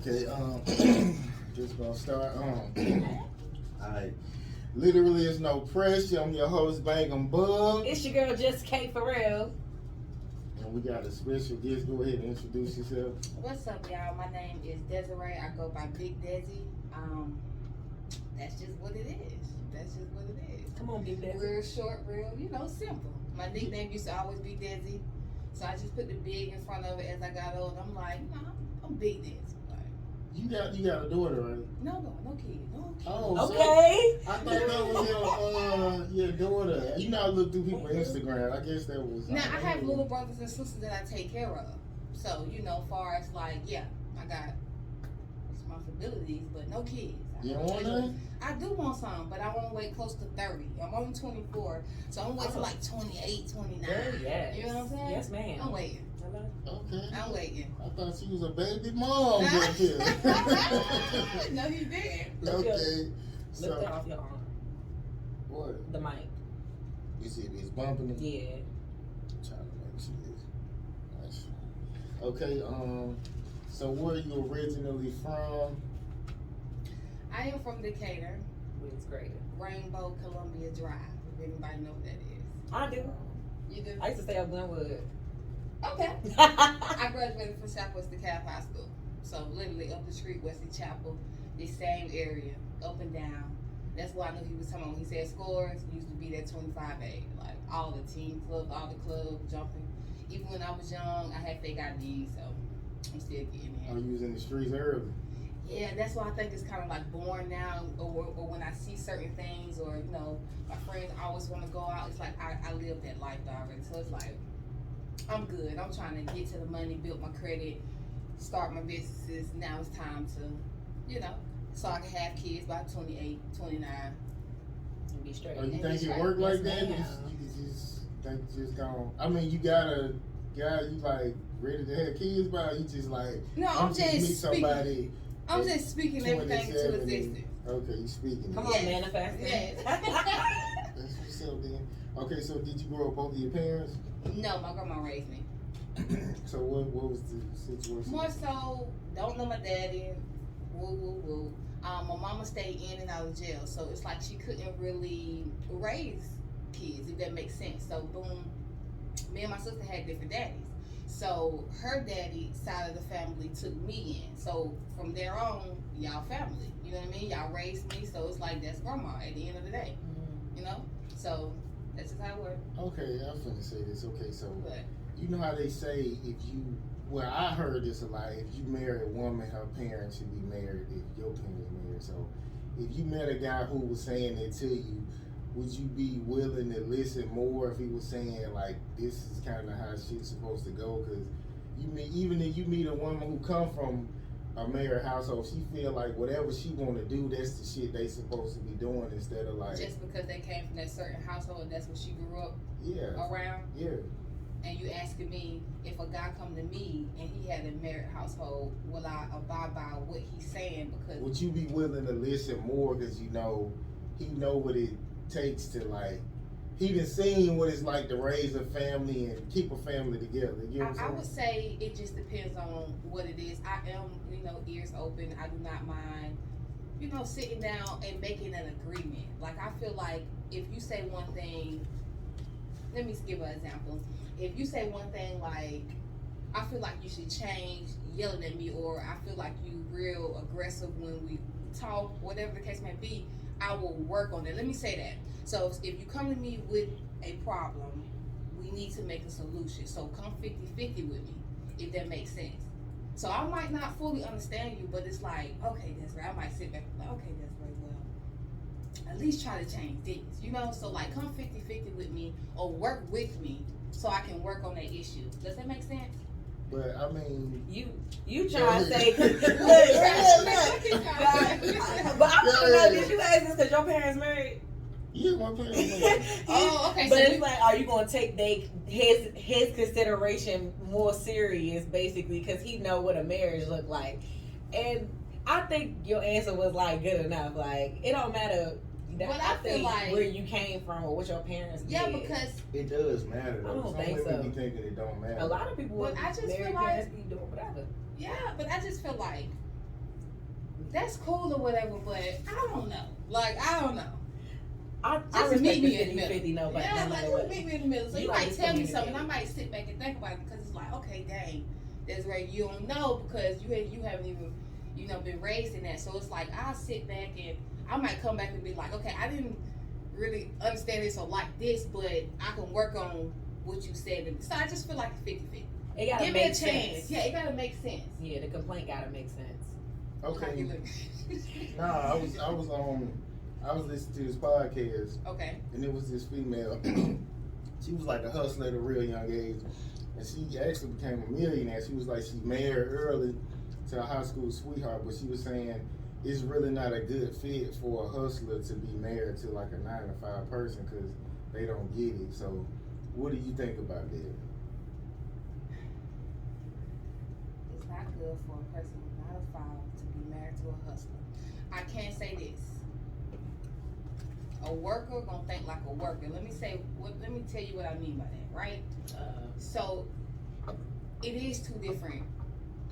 Okay, just gonna start. Alright. Literally, it's no pressure. I'm your host, BANGEM BUGG. It's your girl, Just Kate, for real. And we got a special guest. Go ahead and introduce yourself. What's up, y'all? My name is Desiree. I go by Big Desi. That's just what it is. That's just what it is. Come on, Big Desi. Real short, real, simple. My nickname used to always be Desi, so I just put the big in front of it as I got old. I'm like, I'm Big Desi. You got a daughter, right? No kid. Oh, okay. So I thought that was your daughter. You know, I look through people's Instagram. I guess that was. Now I have little brothers and sisters that I take care of. So far as like, yeah, I got responsibilities, but no kids. You don't want none? I do want some, but I want to wait close to 30. I'm only 24, so I'm waiting till like 28, 29. Yes. You know what I'm saying? Yes, ma'am. I'm waiting. Okay. I'm waiting. I thought she was a baby mom. No, you didn't. Okay. Lift it off your arm. What? The mic. It's bumping it? Yeah. I'm trying to make sure it's nice. Okay, so where are you originally from? I am from Decatur. It's great. Rainbow Columbia Drive, if anybody know what that is. I do. You do? I used to stay up Glenwood. Okay. I graduated from Southwest DeKalb High School. So literally up the street, Wesley Chapel, the same area, up and down. That's why I knew he was talking about when he said scores, used to be that 25A. Like all the team clubs, all the clubs jumping. Even when I was young, I had fake IDs, so I'm still getting Oh, in. you was in the streets early? Yeah, that's why I think it's kind of like born now, or when I see certain things, or my friends always want to go out. It's like I live that life already, so it's like I'm good. I'm trying to get to the money, build my credit, start my businesses. Now it's time to, so I can have kids by 28, 29. And be straight. Oh, you And think it's it right. work like Yes, that? ma'am. You just gone. I mean, you got a guy you like ready to have kids by? You just like No, I'm just meet speaking. somebody. I'm just speaking everything into 27 existence. Okay, you speaking. Come it. on, manifest it. Yes. That's what's up then. Okay, so did you grow up both of your parents? No, my grandma raised me. So what was the situation? More so, don't know my daddy. Woo woo woo. My mama stayed in and out of jail, so it's like she couldn't really raise kids, if that makes sense. So boom, me and my sister had different daddies. So her daddy side of the family took me in. So from there on, y'all family. You know what I mean? Y'all raised me, so it's like that's grandma at the end of the day. So that's just how it works. Okay, I was gonna say this. Okay, so But you know how they say I heard this a lot. If you marry a woman, her parents should be married. If your parents married, so if you met a guy who was saying that to you, would you be willing to listen more if he was saying like this is kind of how shit's supposed to go? Because even if you meet a woman who come from a married household, she feel like whatever she want to do, that's the shit they supposed to be doing instead of like just because they came from that certain household, that's what she grew up around. Yeah. And you asking me if a guy come to me and he had a married household, will I abide by what he's saying? Because Would you be willing to listen more because he know what it takes to like he done seen what it's like to raise a family and keep a family together. You know what I I'm would saying? say it just depends on what it is. I am, ears open. I do not mind, sitting down and making an agreement. Like I feel like if you say one thing, let me give an example. If you say one thing like, I feel like you should change yelling at me, or I feel like you real aggressive when we talk, whatever the case may be, I will work on it. Let me say that. So if you come to me with a problem, we need to make a solution. So come 50-50 with me, if that makes sense. So I might not fully understand you, but it's like, okay, that's right. I might sit back and be like, okay, that's right. Well, at least try to change things, So like come 50-50 with me or work with me so I can work on that issue. Does that make sense? But I mean, you trying to say, look. But I want to know, did you ask this because your parents married? Yeah, my parents married. Oh, okay. But it's like, are you going to take his consideration more serious, basically, because he know what a marriage look like? And I think your answer was like good enough. Like it don't matter. But I feel think like where you came from or what your parents did. because It does matter though. I don't Some think women so. be thinking it don't matter. A lot of people But with I just married feel like- parents be doing whatever. but I just feel like that's cool or whatever, but I don't know. Like, I don't know. I Just respect meet the me in the middle. 50-50, no, but Yeah, no like, matter just what. meet me in the middle. So You you like might to tell me communicate. something, I might sit back and think about it because it's like, okay, dang, that's right. You don't know because you haven't even, been raised in that. So it's like, I'll sit back and I might come back and be like, okay, I didn't really understand this or like this, but I can work on what you said. So I just feel like it's 50-50. It gotta Give me a make chance. sense. Yeah, it gotta make sense. Yeah, the complaint gotta make sense. Okay. Nah, I was listening to this podcast, okay. and it was this female. She was like a hustler at a real young age, and she actually became a millionaire. She was like, she married early to a high school sweetheart, but she was saying it's really not a good fit for a hustler to be married to like a 9-to-5 person because they don't get it. So what do you think about that? It's not good for a person who's not a 5 to be married to a hustler. I can't say this. A worker gonna think like a worker. Let me tell you what I mean by that, right? So it is two different.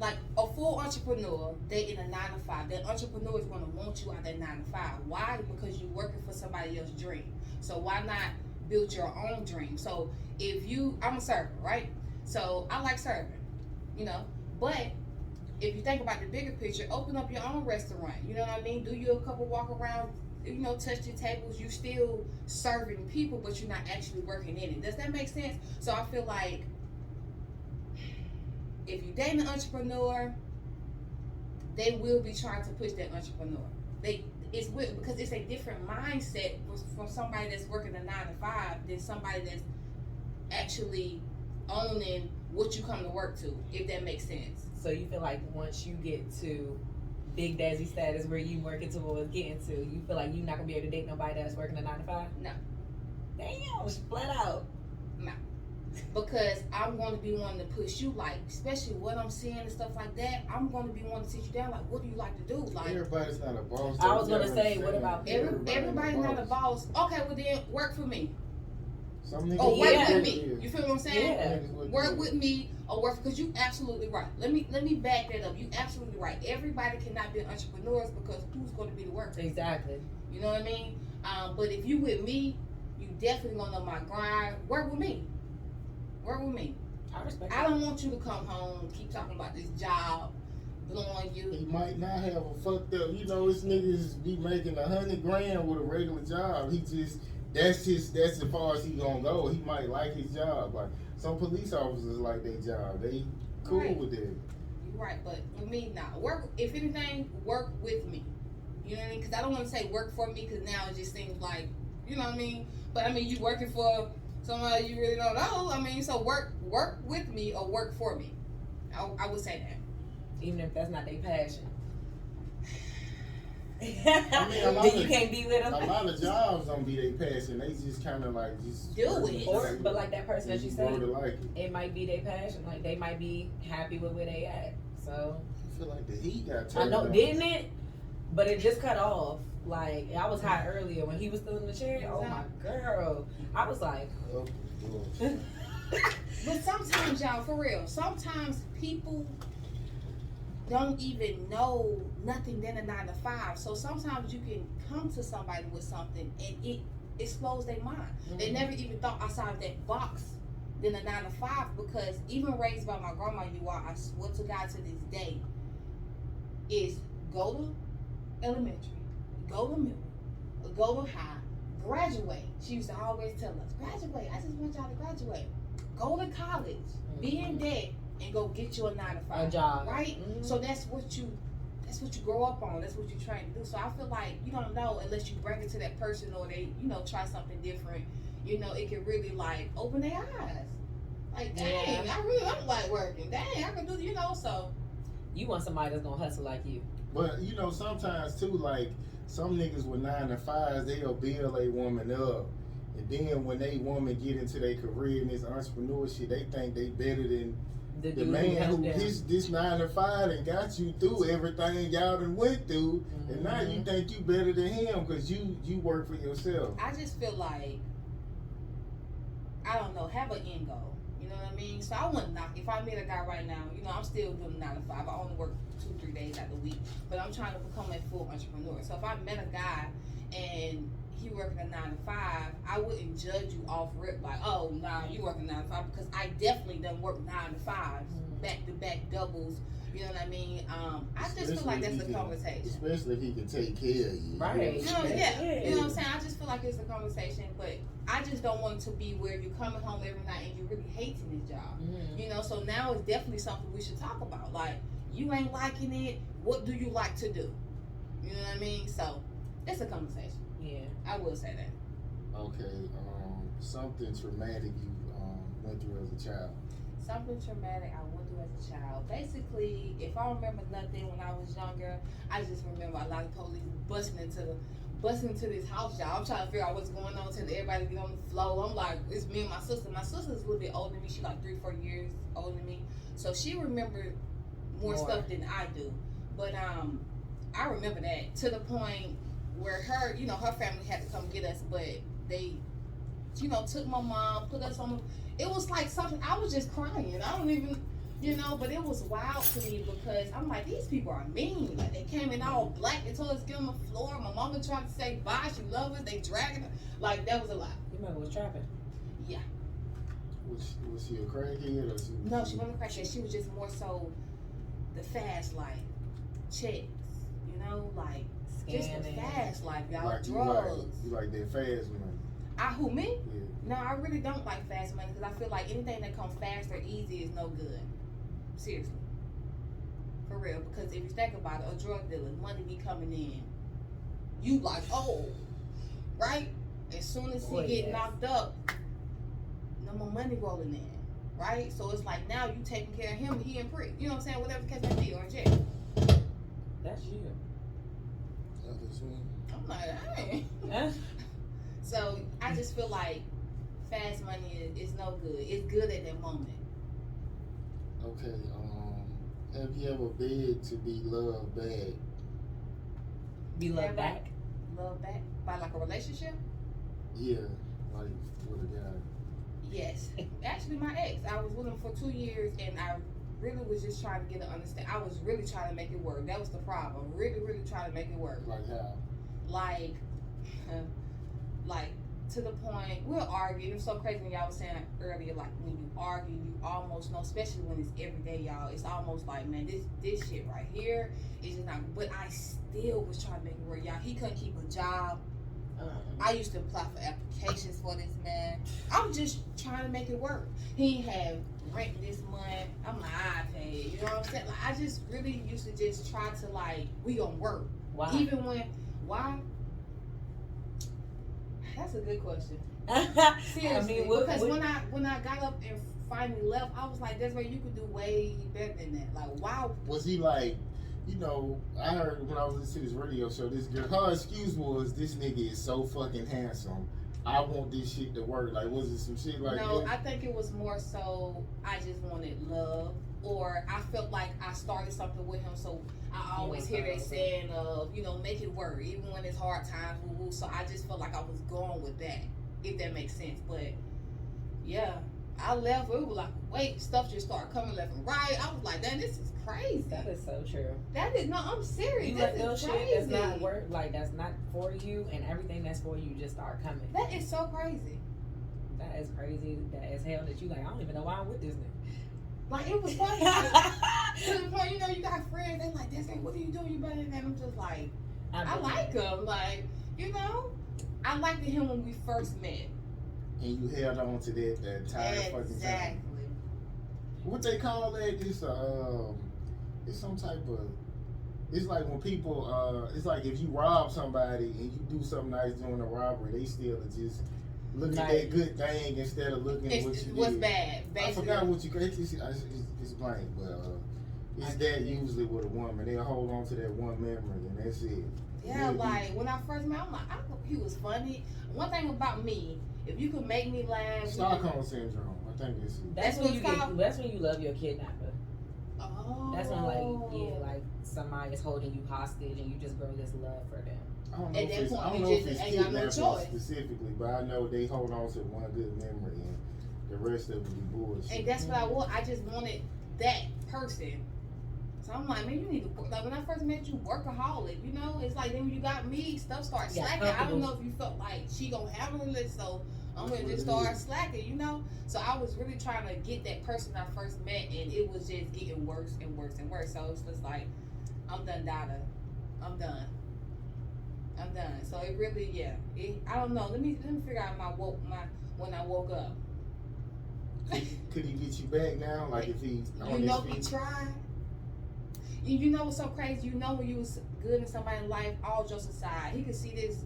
Like a full entrepreneur, they in a 9-to-5. That entrepreneur is gonna want you out that 9-to-5. Why? Because you're working for somebody else's dream. So why not build your own dream? So I'm a server, right? So I like serving, but if you think about the bigger picture, open up your own restaurant. You know what I mean? Do you a couple walk around, touch the tables. You still serving people, but you're not actually working in it. Does that make sense? So I feel like if you date an entrepreneur, they will be trying to push that entrepreneur. Because it's a different mindset from somebody that's working a 9-to-5 than somebody that's actually owning what you come to work to, if that makes sense. So you feel like once you get to Big Daddy status where you working towards getting to, you feel like you're not gonna be able to date nobody that's working a 9-to-5? No. Damn, flat out. No. Because I'm going to be wanting to push you, like, especially what I'm seeing and stuff like that. I'm going to be wanting to sit you down, like, what do you like to do? Like, Everybody's not a boss. I was gonna say, what about everybody's not a boss? Okay, well then work for me. Some niggas Or work Yeah. with me. You feel what I'm saying? Yeah. Work with me or work, because you absolutely right. Let me back that up. You absolutely right. Everybody cannot be entrepreneurs because who's going to be the worker? Exactly. You know what I mean? But if you with me, you definitely gonna know my grind. Work with me. Work with me. I respect I don't want you to come home, keep talking about this job, blowing you. He might not have a fucked up, this niggas be making $100,000 with a regular job. That's as far as he gonna go. He might like his job. Like some police officers like their job. They cool Right. with it. You're right, but with me, nah. Work, if anything, work with me. You know what I mean? Because I don't want to say work for me, because now it just seems like, you know what I mean? But I mean, you working for somebody you really don't know. I mean, so work with me or work for me. I would say that. Even if that's not their passion. I mean, a lot Then you of- can't be with them. A lot of jobs don't be their passion. They just kind of like just Do it. Or, but like that person that you grow say, to like it. it might be their passion. Like they might be happy with where they at. So I feel like the heat got I turned know, on. didn't it? But it just cut off. Like I was hot earlier when he was still in the chair. Oh my girl, I was like, Oh, Lord. But sometimes, y'all, for real, sometimes people don't even know nothing than a 9-to-5. So sometimes you can come to somebody with something and it slows their mind. They never even thought outside of that box than a 9-to-5, because even raised by my grandma, I swear to God to this day, is go to elementary, go to middle, go to high, graduate. She used to always tell us, graduate. I just want y'all to graduate. Go to college, be in debt, and go get you a 9-to-5. a job, Right? So that's what you grow up on. That's what you train to do. So I feel like you don't know unless you bring it to that person, or they, try something different. It can really like open their eyes. Like, dang, Yeah. I really don't like working. Dang, I can do, so. You want somebody that's gonna hustle like you. But sometimes too, like some niggas with 9-to-5s, they'll build a woman up, and then when they woman get into their career and this entrepreneurship, they think they better than the dude man held who down. this 9-to-5 and got you through everything y'all done went through, and now you think you better than him because you work for yourself. I just feel like, I don't know, have an end goal. know what I mean? So I wouldn't knock. If I meet a guy right now, you know, I'm still doing 9 to 5. I only work 2-3 days out of the week, but I'm trying to become a full entrepreneur. So if I met a guy and he working a 9 to 5, I wouldn't judge you off rip like, oh, nah, you working 9 to 5, because I definitely done work 9 to 5, back to back doubles. You know what I mean? I just feel like that's a conversation. Especially if he can take care of you. Right. You know, yeah. You know what I'm saying? I just feel like it's a conversation, but I just don't want it to be where you're coming home every night and you really hating this job. You know, so now it's definitely something we should talk about. Like, you ain't liking it. What do you like to do? You know what I mean? So it's a conversation. Yeah. I will say that. Okay. Something traumatic you went through as a child. Something traumatic I went through as a child. Basically, if I remember nothing when I was younger, I just remember a lot of police busting into this house, y'all. I'm trying to figure out what's going on, telling everybody to get on the floor. I'm like, it's me and my sister. My sister's a little bit older than me. She's like 3-4 years older than me. So she remembered more stuff than I do. But I remember that to the point where her, you know, her family had to come get us, but they, you know, took my mom, put us on the, it was like something, I was just crying. I don't even, you know, but it was wild to me because I'm like, these people are mean. Like, they came in all black and told us to get on the floor. My mama tried to say bye, she love us. They dragging her. Like, that was a lot. Your mother was trapping. Yeah. Was she a crackhead or she? No, she wasn't a crackhead. She was just more so the fast life, checks, you know, like just the fast life, y'all. Like drugs. You like that fast money? Who, me? Yeah. No, I really don't like fast money because I feel like anything that comes fast or easy is no good. Seriously. For real. Because if you think about it, a drug dealer, money be coming in. You like, oh, right? As soon as he get knocked up, no more money rolling in. Right? So it's like now you taking care of him, he in prison. You know what I'm saying? Whatever the case may be, or in jail. That's you. I'm like, dang. So I just feel like fast money is no good. It's good at that moment. Okay. Have you ever begged to be loved back? Be loved back? Love back? By like a relationship? Yeah. Like with a guy. Yes. Actually, my ex. I was with him for 2 years and I really was just trying to get to understand. I was really trying to make it work. That was the problem. Really, really trying to make it work. Like how? Like to the point we'll argue. It was so crazy when y'all was saying earlier, like when you argue, you almost know, especially when it's every day, y'all. It's almost like, man, this shit right here is just not. But I still was trying to make it work, y'all. He couldn't keep a job. I used to apply for applications for this man. I was just trying to make it work. He had rent this month. I'm like, I pay. You know what I'm saying? Like, I just really used to just try to like, we gonna work. Why? Even when, why? That's a good question. Seriously, I mean, because when I got up and finally left, I was like, "That's where you could do way better than that." Like, wow. Was he like, you know? I heard when I was listening to this radio show, this girl, her excuse was, "This nigga is so fucking handsome. I want this shit to work." Like, was it some shit like No, that? I think it was more so I just wanted love, or I felt like I started something with him, so I always hear that saying of, you know, make it work, even when it's hard times. Woo-woo. So I just felt like I was going with that, if that makes sense. But yeah, I left. It was like, wait, stuff just started coming left and right. I was like, damn, this is crazy. That is so true. That is, no, I'm serious. You That let those is shit crazy. that's not work, like that's not for you, and everything that's for you just start coming. That is so crazy. That is crazy. That is hell. That you like. I don't even know why I'm with this nigga. Like, it was funny. Like, to the point, you know, you got friends, they like, that's like, what are you doing? You better than that. I'm just like, I like him. Like, you know, I liked him when we first met. And you held on to that the entire fucking time. Exactly. What they call that? It's some type of. It's like when people. It's like if you rob somebody and you do something nice during a robbery, they still just look at that good thing instead of looking at what you did. What's bad? Basically. I forgot what you. It's blank, but it's that usually with a woman. They'll hold on to that one memory and that's it. Yeah, like when I first met him, I'm like, I thought he was funny. One thing about me, if you could make me laugh. Stockholm syndrome. I think it's. That's when you get. That's when you love your kidnapper. Oh. That's when like somebody is holding you hostage and you just grow this love for them. I don't know if it's kidnapping specifically, but I know they hold on to one good memory and The rest of it be bullshit. And that's what I want. I just wanted that person. So I'm like, man, you need to, like, when I first met you, workaholic, you know? It's like, then when you got me, stuff starts Yeah, slacking. I don't know if you felt like she gonna handle it, so I'm gonna just start slacking, you know? So I was really trying to get that person I first met, and it was just getting worse and worse and worse. So it's just like, I'm done, Dada. I'm done. So it really, yeah. I don't know. Let me figure out when I woke up. Could he get you back now? Like if he You know, he tried. You know what's so crazy? You know when you was good in somebody's life, all jokes aside, he could see this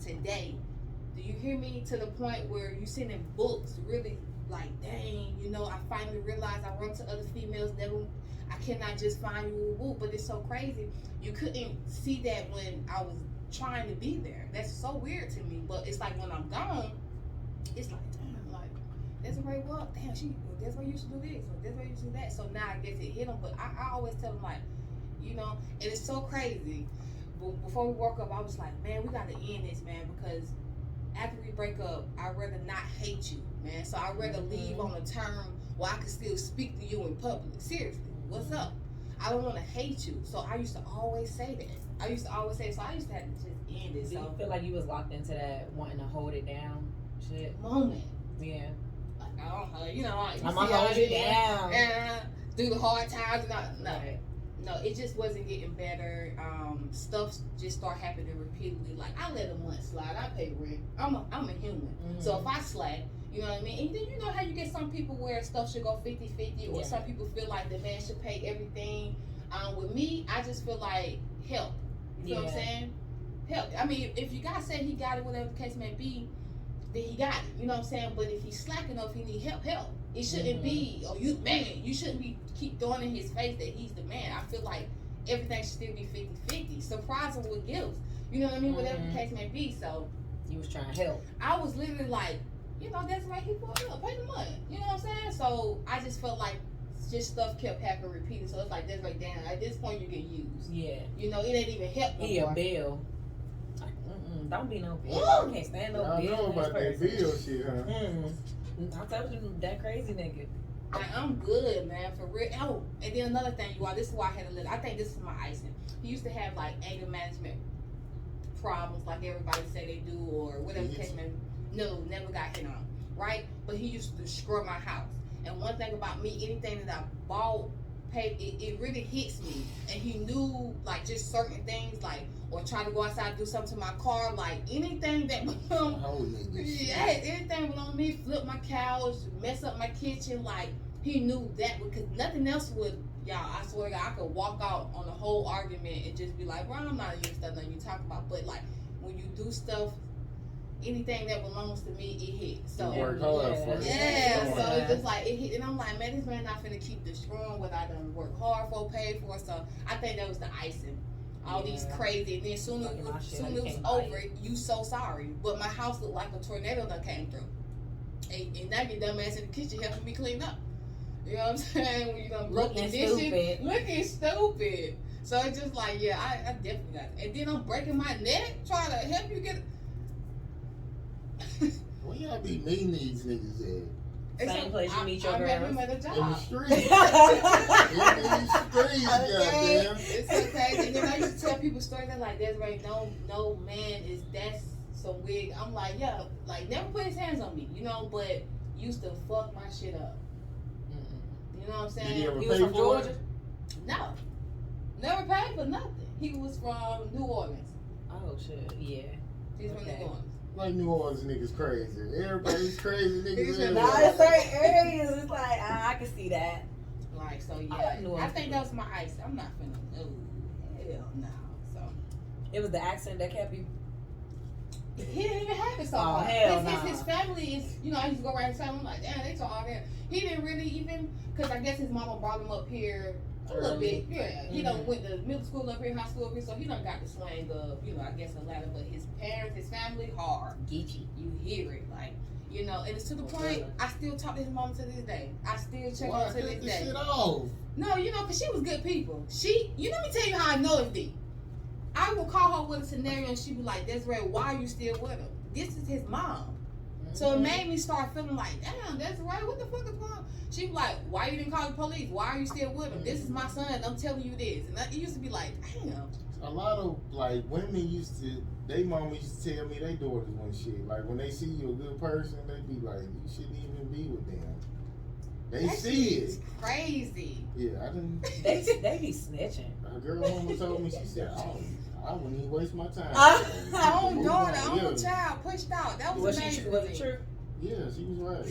today. Do you hear me? To the point where you sending books, really like, dang, you know, I finally realized I run to other females, I cannot just find you, woo. But it's so crazy. You couldn't see that when I was trying to be there. That's so weird to me. But it's like when I'm gone, it's like, damn, like, that's the way, well, damn, that's why you should do this, or that's why you should do that. So now I guess it hit him. But I always tell him, like, you know, and it's so crazy. But before we woke up, I was like, man, we got to end this, man, because after we break up, I'd rather not hate you, man. So I'd rather leave on a term where I can still speak to you in public. Seriously, what's up? I don't want to hate you. So I used to always say that. So I used to have to just end it. Do you feel like you was locked into that wanting to hold it down shit? Moment. Yeah. Like, I don't, you know, I'm gonna hold you down. Through the hard times. No. Right. No, it just wasn't getting better. Stuff just started happening repeatedly. Like, I let a month slide. I pay rent. I'm a human. Mm-hmm. So if I slack, you know what I mean? And then you know how you get some people where stuff should go 50-50, or some people feel like the man should pay everything. With me, I just feel like help. You know what I'm saying? Help. I mean, if you guys say he got it, whatever the case may be, then he got it. You know what I'm saying? But if he's slacking or if he need help. It shouldn't be, you shouldn't be keep throwing in his face that he's the man. I feel like everything should still be 50-50. Surprise him with gifts. You know what I mean? Whatever the case may be. So you was trying to help. I was literally like, you know, that's right, he bought up, pay the money. You know what I'm saying? So I just felt like just stuff kept happening repeating. So it's like, that's right, damn, at this point you get used. Yeah. You know, it ain't even help no He more. a bill. Like, don't be no bill. Ooh. I can't stand no I bill. know about that bill shit, huh? I'm telling you, that crazy nigga. Like, I'm good, man, for real. Oh, and then another thing, you all, this is why I had a little, I think this is my icing. He used to have, like, anger management problems, like everybody say they do, or whatever the case may be. No, never got hit on, right? But he used to scrub my house. And one thing about me, anything that I bought, paid, it really hits me. And he knew, like, just certain things, like, or try to go outside and do something to my car, like, anything that anything went on me, flip my couch, mess up my kitchen, like, he knew that, because nothing else would, y'all, I swear to God, I could walk out on a whole argument and just be like, bro, I'm not even stuff that you talk about. But, like, when you do stuff, anything that belongs to me, it hits. So you work hard for it. Yeah, so it's just like it hit, and I'm like, man, this man not finna keep destroying what I done work hard for, paid for. So I think that was the icing. All these crazy, and then soon as it was over, you so sorry. But my house looked like a tornado that came through, and now your dumb ass in the kitchen helping me clean up. You know what I'm saying? When you done broke the dishes, looking stupid. So it's just like, yeah, I definitely got it. And then I'm breaking my neck trying to help you get. Where y'all be meeting these niggas at? Same place you meet your girls. I met him at a job. In the streets. In these streets, goddamn. It's okay. And then I used to tell people stories that like, that's right, no man is that's some weird. I'm like, yeah, like never put his hands on me, you know, but used to fuck my shit up. You know what I'm saying? Did he ever He pay was from for Georgia? it? No. Never paid for nothing. He was from New Orleans. Oh shit, yeah. He's from New Orleans. Like New Orleans niggas crazy. Everybody's crazy niggas. Nah, in certain areas, it's like, I can see that. Like, so yeah. I think that was my ice. I'm not finna, hell no. So. It was the accent that kept you. He didn't even have it so Oh, hard. hell His family is, you know, I used to go around his family, I'm like, damn, they talk all that. He didn't really even, because I guess his mama brought him up here a little bit. Yeah, he done went to middle school up here, high school up here, so he done got the swing of, you know, I guess Atlanta, but his parents, his family, hard. Geechee. You hear it, like, you know, and it's to the point, I still talk to his mama to this day. I still check her to this day. Shit off. No, you know, because she was good people. Let me tell you how I know it's deep. I will call her with a scenario and she be like, Desiree, why are you still with him? This is his mom. So it made me start feeling like, damn, that's right. What the fuck is wrong? She was like, why you didn't call the police? Why are you still with him? This is my son. I'm telling you this. And it used to be like, damn. A lot of like women used to, they mama used to tell me they daughters when shit. Like when they see you a good person, they be like, you shouldn't even be with them. They That see shit it. is crazy. Yeah, I didn't. They be snitching. A girl mama told me, she said, I wouldn't even waste my time. My own Move daughter, on. own child, pushed out. That was amazing. Was it true? Yeah, she was right.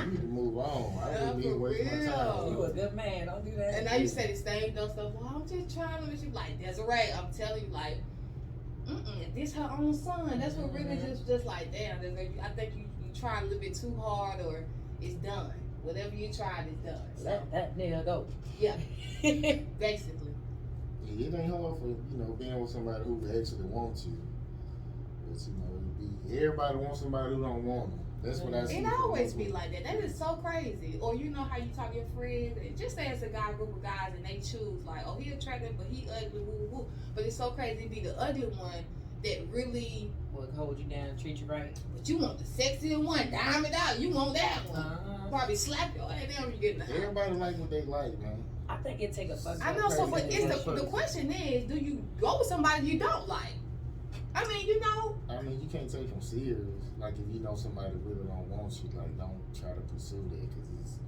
You need to move on. I wouldn't even waste my time. You a good man. Don't do that. And now you say the same dumb stuff. Well, I'm just trying to. She like, Desiree, I'm telling you, like, this her own son. That's what really just like, damn. Desiree, I think you trying a little bit too hard, or it's done. Whatever you tried is done. So, Let that nigga go. yeah, basically. Yeah, it ain't hard for being with somebody who actually wants you. But everybody wants somebody who don't want them. That's what I see. It always be like that. That is so crazy. Or you know how you talk to your friends, and just say it's a group of guys, and they choose like, oh, he attractive, but he ugly, woo woo. But it's so crazy. It be the ugly one that really will hold you down and treat you right. But you want the sexier one, dime it out. You want that one. Probably slap your head down when you get in the house. Everybody like what they like, man. I think it take a fuck. I know, so but it's the question is, do you go with somebody you don't like? I mean, you you can't take them serious. Like if you know somebody really don't want you, like don't try to pursue that because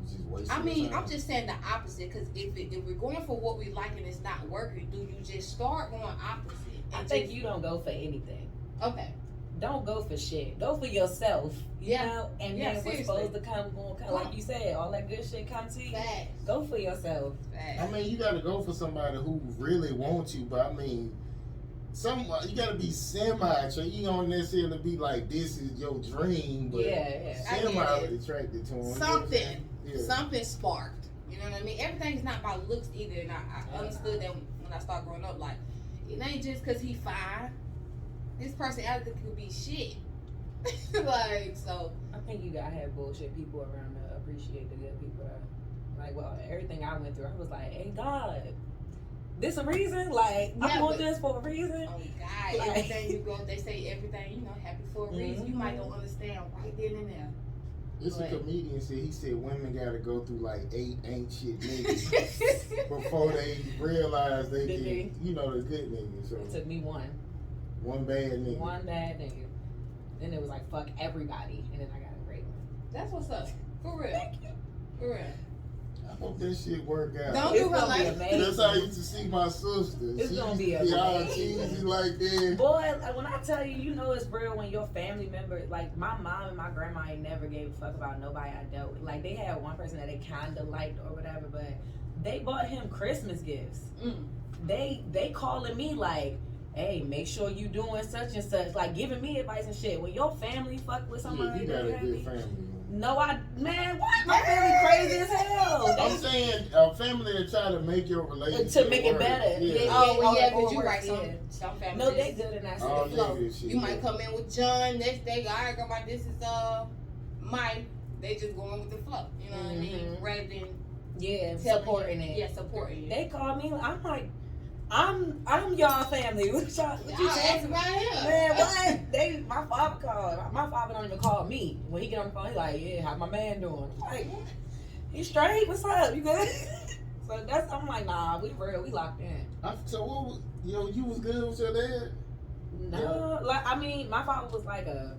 it's just wasting time. I'm just saying the opposite. Because if we're going for what we like and it's not working, do you just start going opposite? I think you don't go for anything. Okay. Don't go for shit. Go for yourself. You know? And then seriously. what's supposed to come, like you said, all that good shit come to you. Facts. Go for yourself. Facts. I mean, you got to go for somebody who really wants you, but I mean, you got to be semi. You don't necessarily be like, this is your dream, but semi attracted to him. Something sparked. You know what I mean? Everything's not about looks either. And I understood that when I started growing up, like, it ain't just because he fine. His personality could be shit. Like, so. I think you gotta have bullshit people around to appreciate the good people. Like, well, everything I went through, I was like, hey, God, this a reason? Like, I want this for a reason? Oh, God. Like, everything you go, they say everything, happy for a reason. You might don't understand right then and there. It's a comedian he said women gotta go through like 8 ain't shit niggas before they realize they get, the good niggas. So it took me one. One bad nigga. One bad nigga. Then it was like, fuck everybody. And then I got a great one. That's what's up. For real. Thank you. For real. I hope that shit work out. Don't do her like that. That's how I used to see my sister. It's gonna be amazing. Y'all cheesy like that. Boy, when I tell you, it's real when your family member, like my mom and my grandma ain't never gave a fuck about nobody I dealt with. Like they had one person that they kinda liked or whatever, but they bought him Christmas gifts. They calling me like, hey, make sure you doing such and such, like giving me advice and shit. When your family fuck with somebody, you got a good family. No, man, what? My family crazy as hell. I'm saying a family that try to make your relationship to make it better. Because you right. Some families. No, they good in that flow. You might come in with John. Next day, all right, girl, this is Mike. They just going with the flow. You know what I mean? Rather than supporting it. Yeah, supporting it. They call me. I'm like, I'm y'all family. What you talking about here? Man, what? My father called. My father don't even call me. When he get on the phone, he like, yeah, how my man doing? I'm like, he straight? What's up? You good? So I'm like, nah, we real. We locked in. So what was, you was good with your dad? No, my father was like a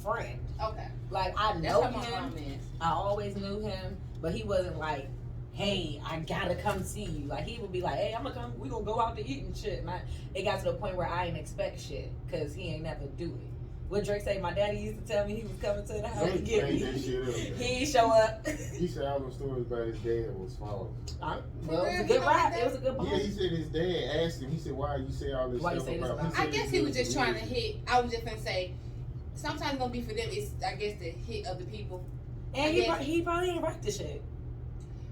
friend. Okay. Like I know him. I always knew him, but he wasn't like, hey, I gotta come see you. Like he would be like, hey, I'm gonna come. We gonna go out to eat and shit. And it got to the point where I ain't expect shit because he ain't never do it. What Drake say? My daddy used to tell me he was coming to the house to get me. He ain't show up. He said all the stories about his dad was false. Well, it was a good rap. It was a good. Yeah, he said his dad asked him. He said, "Why you say all this stuff about him?" I guess he was just trying to hit. I was just gonna say, sometimes it's gonna be for them. It's the hit other people. And he probably ain't write the shit.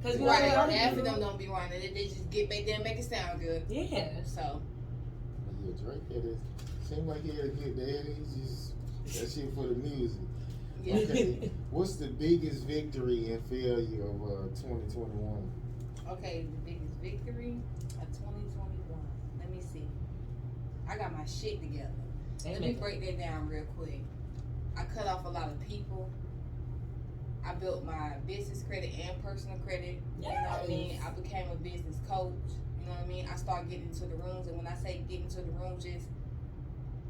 Cause half of them don't be running it. They just get back there and make it sound good. Yeah. So. Yeah, Drake seemed like he had a good dad. He's just that shit for the music. Yeah. Okay. What's the biggest victory and failure of 2021? Okay, the biggest victory of 2021. Let me see. I got my shit together. Let me break that down real quick. I cut off a lot of people. I built my business credit and personal credit. You know what I mean? I became a business coach. You know what I mean? I started getting into the rooms, and when I say getting into the rooms, just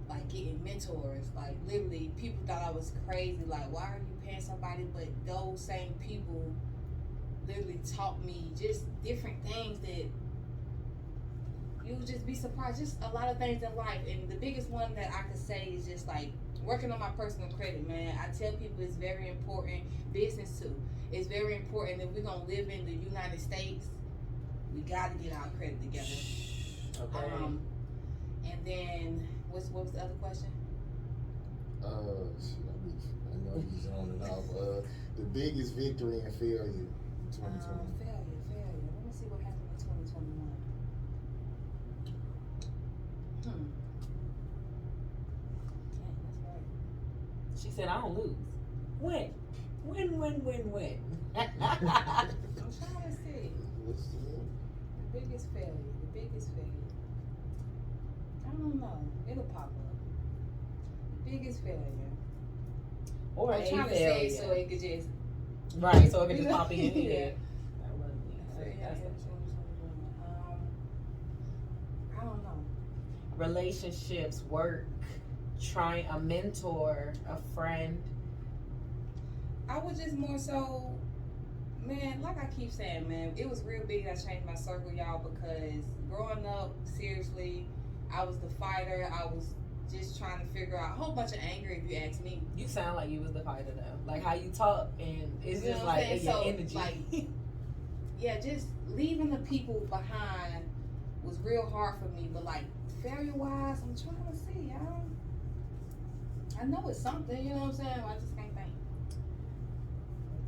like getting mentors. Like literally, people thought I was crazy. Like, why are you paying somebody? But those same people literally taught me just different things that you would just be surprised. Just a lot of things in life, and the biggest one that I could say is just like working on my personal credit, man. I tell people it's very important. Business too. It's very important. If we're gonna live in the United States, we gotta get our credit together. Okay. And then what was the other question? I know he's on and off. The biggest victory and failure in 2020. Failure. Let me see what happened in 2021. Yeah, that's right. She said, I don't lose. Win. I'm trying to see. What's the The biggest failure. I don't know. It'll pop up. The biggest failure. Or I'm a trying to say failure. it so it could just. Right, so it can just pop in. Yeah. That wasn't me. That's I don't know. relationships, work, trying a mentor, a friend. I was just more so, man, like I keep saying, man, it was real big that I changed my circle, y'all, because growing up, seriously, I was the fighter. I was just trying to figure out a whole bunch of anger, if you ask me. You sound like you was the fighter though. Like how you talk, and it's You know just what I'm like saying? in your So, energy. like, yeah, just leaving the people behind was real hard for me. But like failure-wise, I'm trying to see, y'all. I know it's something, you know what I'm saying? I just can't think.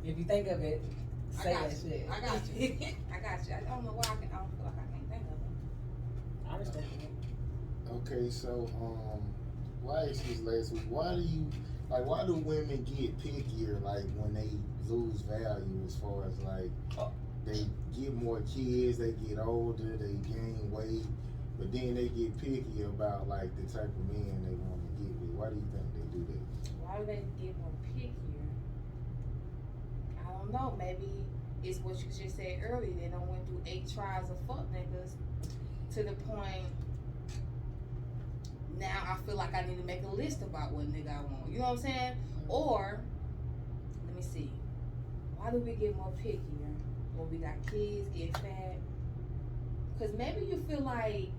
If you think of it, say I got that you. shit. I got you. I don't know why I don't feel like I can't think of it. I respect it. Okay, so why is this last week? Why do women get pickier like when they lose value as far as like they get more kids, they get older, they gain weight, but then they get picky about like the type of men they want to get with? Why do you think they do that? Why do they get more pickier? I don't know. Maybe it's what you just said earlier. They done went through 8 tries of fuck niggas to the point now I feel like I need to make a list about what nigga I want. You know what I'm saying? Or, let me see. Why do we get more pickier when we got kids, get fat? Because maybe you feel like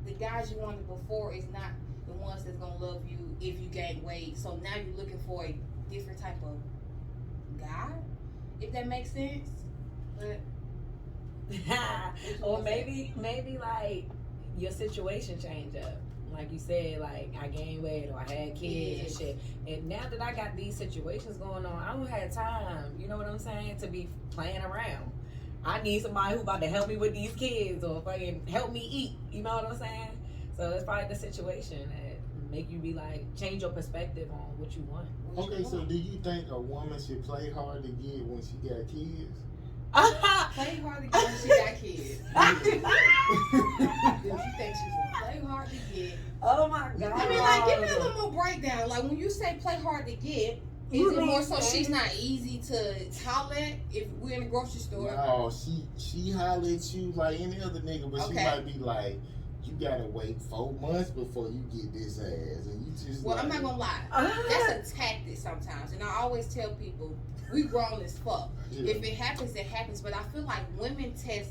the guys you wanted before is not the ones that's gonna love you if you gain weight. So now you're looking for a different type of guy, if that makes sense. But Or maybe like your situation changed up. Like you said, like I gained weight or I had kids and shit. And now that I got these situations going on, I don't have time, you know what I'm saying, to be playing around. I need somebody who's about to help me with these kids or fucking help me eat, you know what I'm saying? So it's probably the situation that make you be like, change your perspective on what you want. Okay, so do you think a woman should play hard to get when she got kids? play hard to get when she got kids. You think she should play hard to get? Oh my God. I mean, like, give me a little more breakdown. Like, when you say play hard to get, is it more so she's not easy to holler at if we're in the grocery store? No, she holler at you like any other nigga, but she might be like, you gotta wait 4 months before you get this ass, and you just. Well, like, I'm not gonna lie. That's a tactic sometimes, and I always tell people we grown as fuck. Yeah. If it happens, it happens. But I feel like women test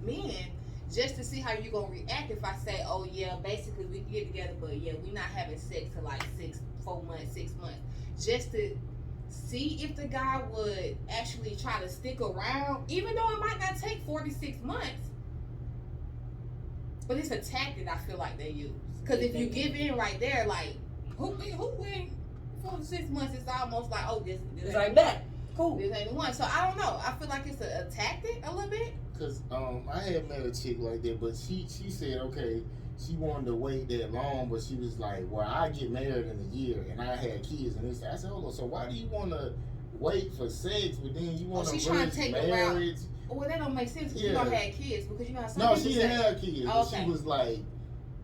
men just to see how you gonna react. If I say, oh yeah, basically we can get together, but yeah, we not having sex for like 4 months, 6 months, just to see if the guy would actually try to stick around, even though it might not take 4 to 6 months. But it's a tactic I feel like they use. Because if you give in right there, like, who win 4 to 6 months? It's almost like, oh, this It's like that. Cool. This ain't the one. So I don't know. I feel like it's a tactic a little bit. Cause I had met a chick like that, but she said okay, she wanted to wait that long, but she was like, well, I get married in a year and I had kids, and I said, hold on, so why do you want to wait for sex, but then you want she's to trying to take a marriage? Well, that don't make sense because you don't have kids, because you know how some No, people she say, didn't have kids. Oh, But she was like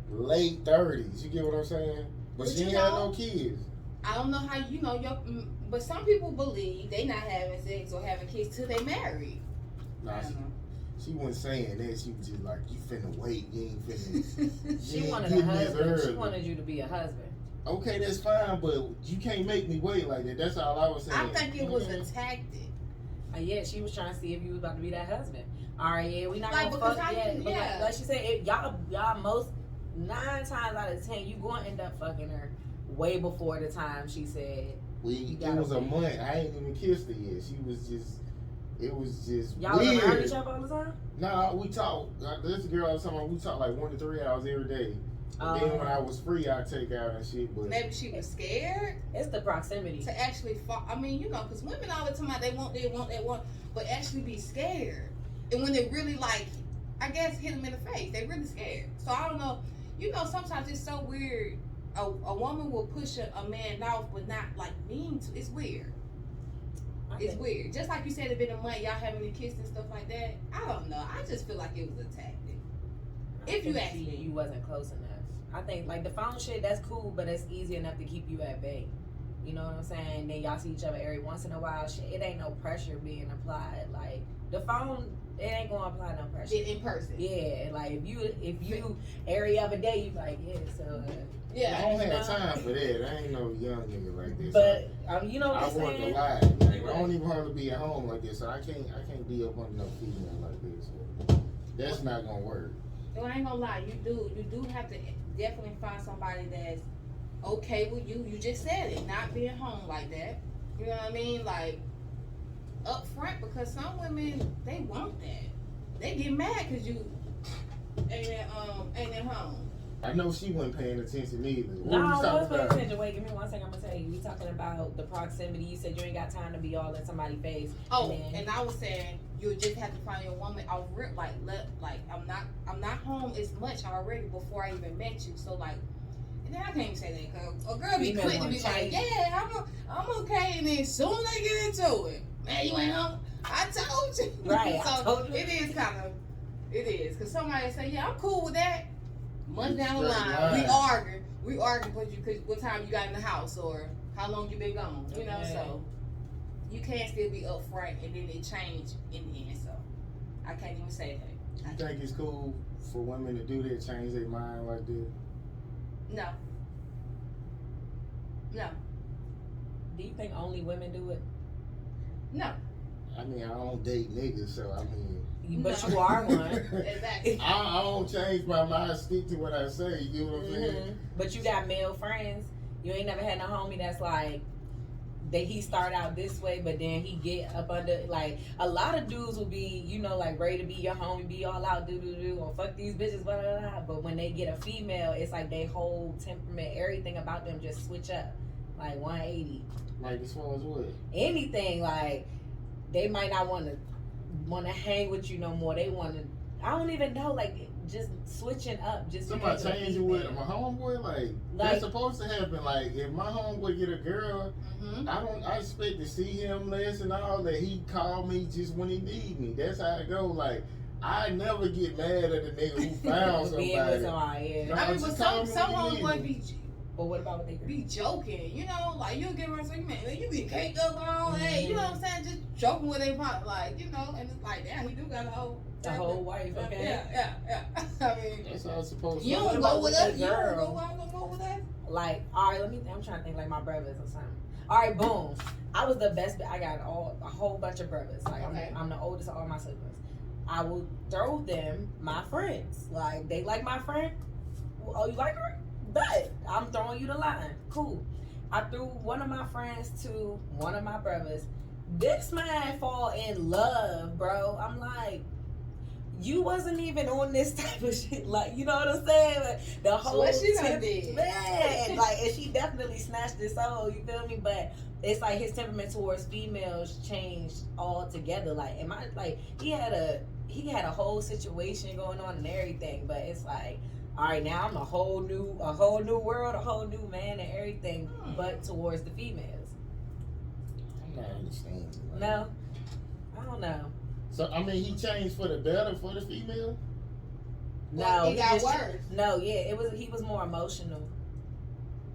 late 30s. You get what I'm saying? But she ain't had no kids. I don't know how you know your. But some people believe they not having sex or having kids till they married. Nah, she wasn't saying that. She was just like, you finna wait. You ain't finna. She wanted a husband. She wanted you to be a husband. Okay, that's fine, but you can't make me wait like that. That's all I was saying. I think it was a tactic. Yeah, she was trying to see if you was about to be that husband. All right, yeah, we not Like, gonna fuck because yet. But yeah. like she said, y'all most 9 times out of 10, you gonna end up fucking her way before the time she said. It was a month. I ain't even kissed her yet. She was just. It was just y'all weird. around each other all the time? No, we talk. This girl I was talking about, we talk like 1 to 3 hours every day. And then when I was free, I'd take out and shit. But maybe she was scared. It's the proximity to actually fall. I mean, you know, because women all the time they want, but actually be scared. And when they really like, I guess hit them in the face, they really scared. So I don't know. You know, sometimes it's so weird. A woman will push a man off, but not like mean to. It's weird. It's weird. Just like you said, it been a month, y'all having a kiss and stuff like that. I don't know. I just feel like it was a tactic. If you ask me, you wasn't close enough. I think like the phone shit, that's cool, but it's easy enough to keep you at bay. You know what I'm saying? Then y'all see each other every once in a while. Shit, it ain't no pressure being applied. Like the phone, it ain't gonna apply no pressure. In person. Yeah, like if you every other day you like so. Yeah, I don't have time for that. I ain't no young nigga like this. But you know what I'm saying? I work a lot. Like, I don't even have to be at home like this, so I can't be up under no female like this. So that's not gonna work. Well, I ain't gonna lie, you do have to definitely find somebody that's okay with you. You just said it, not being home like that. You know what I mean? Like up front, because some women they want that. They get mad because you ain't at home. I know she wasn't paying attention either. No, I was paying attention. Wait, give me 1 second. I'm gonna tell you. We talking about the proximity. You said you ain't got time to be all in somebody's face. Oh, and I was saying you just have to find your woman off rip. Like I'm not home as much already before I even met you. So like, and then I can't even say that because a girl be quick to be like, yeah, I'm okay, and then soon they get into it, man, you ain't home. I told you. Right. So I told you. it is because somebody say, yeah, I'm cool with that. Months down the line, we argue because what time you got in the house or how long you been gone, you know. So you can't still be upfront and then it change in the end. So I can't even say that. You think it's cool for women to do that, change their mind like that? No. Do you think only women do it? No. I mean, I don't date niggas, so I mean. But you are one. Exactly. I don't change my mind. Stick to what I say. You know what I'm saying? But you got male friends. You ain't never had no homie that's like that. He start out this way, but then he get up under like a lot of dudes will be, you know, like ready to be your homie, be all out, or fuck these bitches, blah blah blah. But when they get a female, it's like they whole temperament, everything about them just switch up, like 180. Like as far as what? Anything, like they might not want to hang with you no more. They want to. I don't even know, like just switching up. Just somebody changing with my homeboy, like that's supposed to happen. Like if my homeboy get a girl, I expect to see him less and all that. He call me just when he need me. That's how it go. Like I never get mad at the nigga who found somebody. Yeah. I mean, but some homeboy be. But what about what they be joking? You know, like you'll get around saying, man, you be caked up on, hey, you know what I'm saying? Just joking with their partner, like, you know, and it's like, damn, he do got a whole wife, okay? Yeah. I mean, that's how it's supposed to. You don't go with us. You don't go with us. Like, all right, I'm trying to think like my brothers or something. All right, boom. I was the best. I got a whole bunch of brothers. Like, I'm the oldest of all my siblings. I will throw them my friends. Like, they like my friend. Oh, you like her? But I'm throwing you the line. Cool. I threw one of my friends to one of my brothers. This man fall in love, bro. I'm like, you wasn't even on this type of shit. Like, you know what I'm saying? Like, the whole what she done did. Man, like, and she definitely snatched his soul. You feel me? But it's like his temperament towards females changed altogether. Like, he had a whole situation going on and everything. But it's like, all right, now I'm a whole new world, a whole new man and everything, but towards the females. I'm not understanding. Right? No, I don't know. So I mean, he changed for the better for the female. No, he got worse. No, yeah, he was more emotional.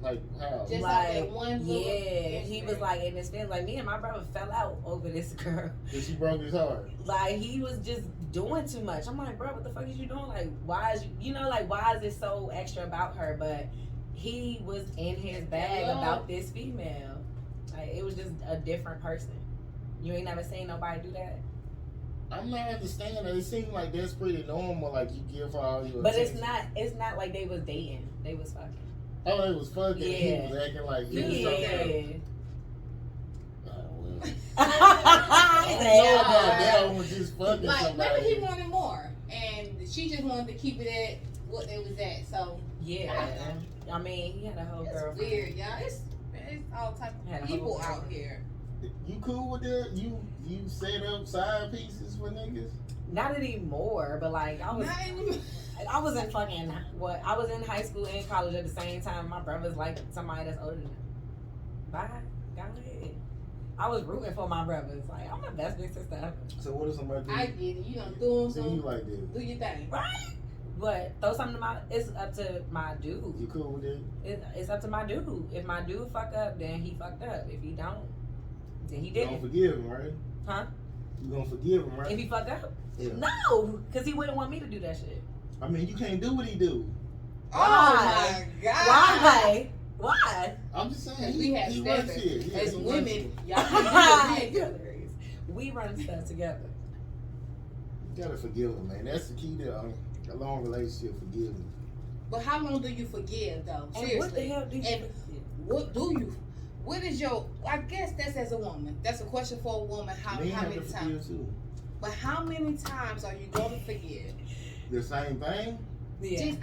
Like how? Just like, like that one little yeah, he was incident. like in his feelings. Like me and my brother fell out over this girl. Cause she broke his heart. Like he was just doing too much. I'm like, bro, what the fuck is you doing? Like, why is like why is it so extra about her? But he was in his bag about this female. Like it was just a different person. You ain't never seen nobody do that. I'm not understanding. It seems like that's pretty normal. Like you give her all your But attention. it's not like they was dating. They was fucking. Oh, they was fucking. Yeah. He was acting like he was something. Yeah. Oh, well. I I know about that one just fucking Like somebody. maybe he wanted more, and she just wanted to keep it at what it was at. So Yeah. I mean, he had a whole it's girlfriend. weird, y'all. It's all type Had a of whole people out girlfriend. here. You cool with that? You set up side pieces for niggas? Not anymore, but like I was. Not even- I was in fucking I was in high school and college at the same time. My brother's like somebody that's older than me. Bye. Go ahead. I was rooting for my brothers. Like I'm the best big sister ever. So what if somebody I get it. You know, doing do you some, like that? do your thing. Right? But throw something to my it's up to my dude. You cool with that? It's up to my dude. If my dude fuck up, then he fucked up. If he don't, then he You gonna didn't. forgive him, right? Huh? You gonna forgive him, right? If he fucked up? Yeah. No, because he wouldn't want me to do that shit. I mean, you can't do what he do. Oh Why? my God. Why? Why? I'm just saying, We have he runs standards. shit. Yeah, As he runs women, shit. y'all can do You're it. hilarious. We run stuff together. You gotta forgive him, man. That's the key to a long relationship. Forgiving. But how long do you forgive, though? And Seriously. what the hell do you And what do you? What is your? I guess that's as a woman. That's a question for a woman. How Men have many to times? forgive too. But how many times are you going to forgive? The same thing. Yeah. Just,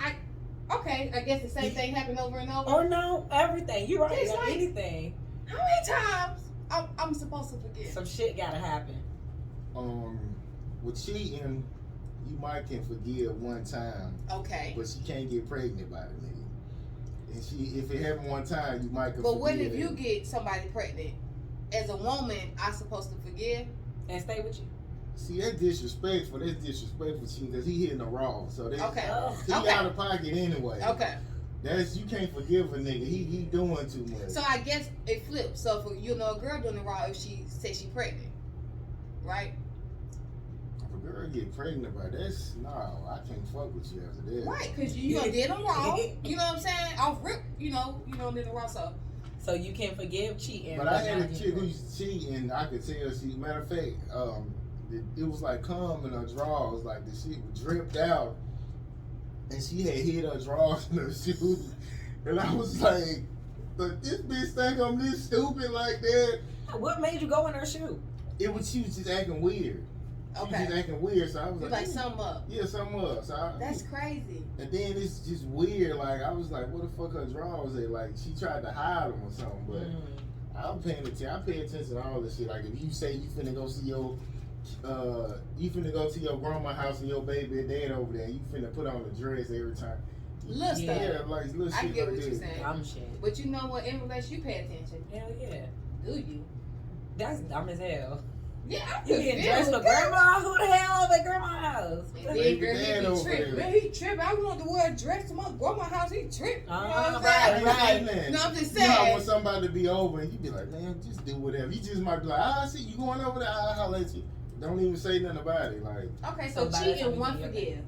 okay, I guess the same thing happened over and over. Or no, everything. You're right. It's Like like- anything. How many times I'm supposed to forgive? Some shit gotta happen. With cheating, you might can forgive one time, Okay. but she can't get pregnant by the nigga. And if it happened one time, you might can But what forgive if you it. get somebody pregnant? As a woman, I'm supposed to forgive? And stay with you. See, that's disrespectful. That's disrespectful cheating because he hitting the raw. So that's Okay. he Okay. out of pocket anyway. Okay. That's you can't forgive a nigga. He doing too much. So I guess it flips. So for a girl doing it wrong if she says she pregnant, right? If a girl get pregnant by that's no, I can't fuck with you after that. Right, because you did them wrong. You know what I'm saying? Off rip, you did them wrong. So you can forgive cheating. But I had a not chick get who used to cheat, and I could tell she. Matter of fact, it was like cum in her drawers, like the shit dripped out, and she had hid her drawers in her shoes, and I was like, "But this bitch think I'm this stupid like that." What made you go in her shoe? She was just acting weird. She was just Okay. acting weird, so I was You like, like sum up. yeah, something else. So That's crazy. and then it's just weird. Like I was like, "What the fuck her drawers at?" Like she tried to hide them or something, but. I'm paying attention. I pay attention to all this shit. Like if you say you finna go see your, grandma's house and your baby and dad over there, and you finna put on a dress every time. Little Yeah. stuff. Yeah, like little I shit get like what you're that. saying. Dumb shit. But you know what? In relation, you pay attention. Hell yeah. Do you? That's dumb as hell. Yeah, I You could getting feel dressed it, for girl. grandma? Who the hell over at grandma's house? And Baby then, girl, dad he be over tripping. there. Man, he tripping. I want to wear a dress to my grandma's house. He tripping. You know what I'm right, saying? Right. No, I'm just You know, I saying. want somebody to be over and you be like, man, just do whatever. You just might be like, see, you going over there? I'll holler at you. Don't even say nothing about it. Like, Okay, so Somebody cheating, told me one to be forgive.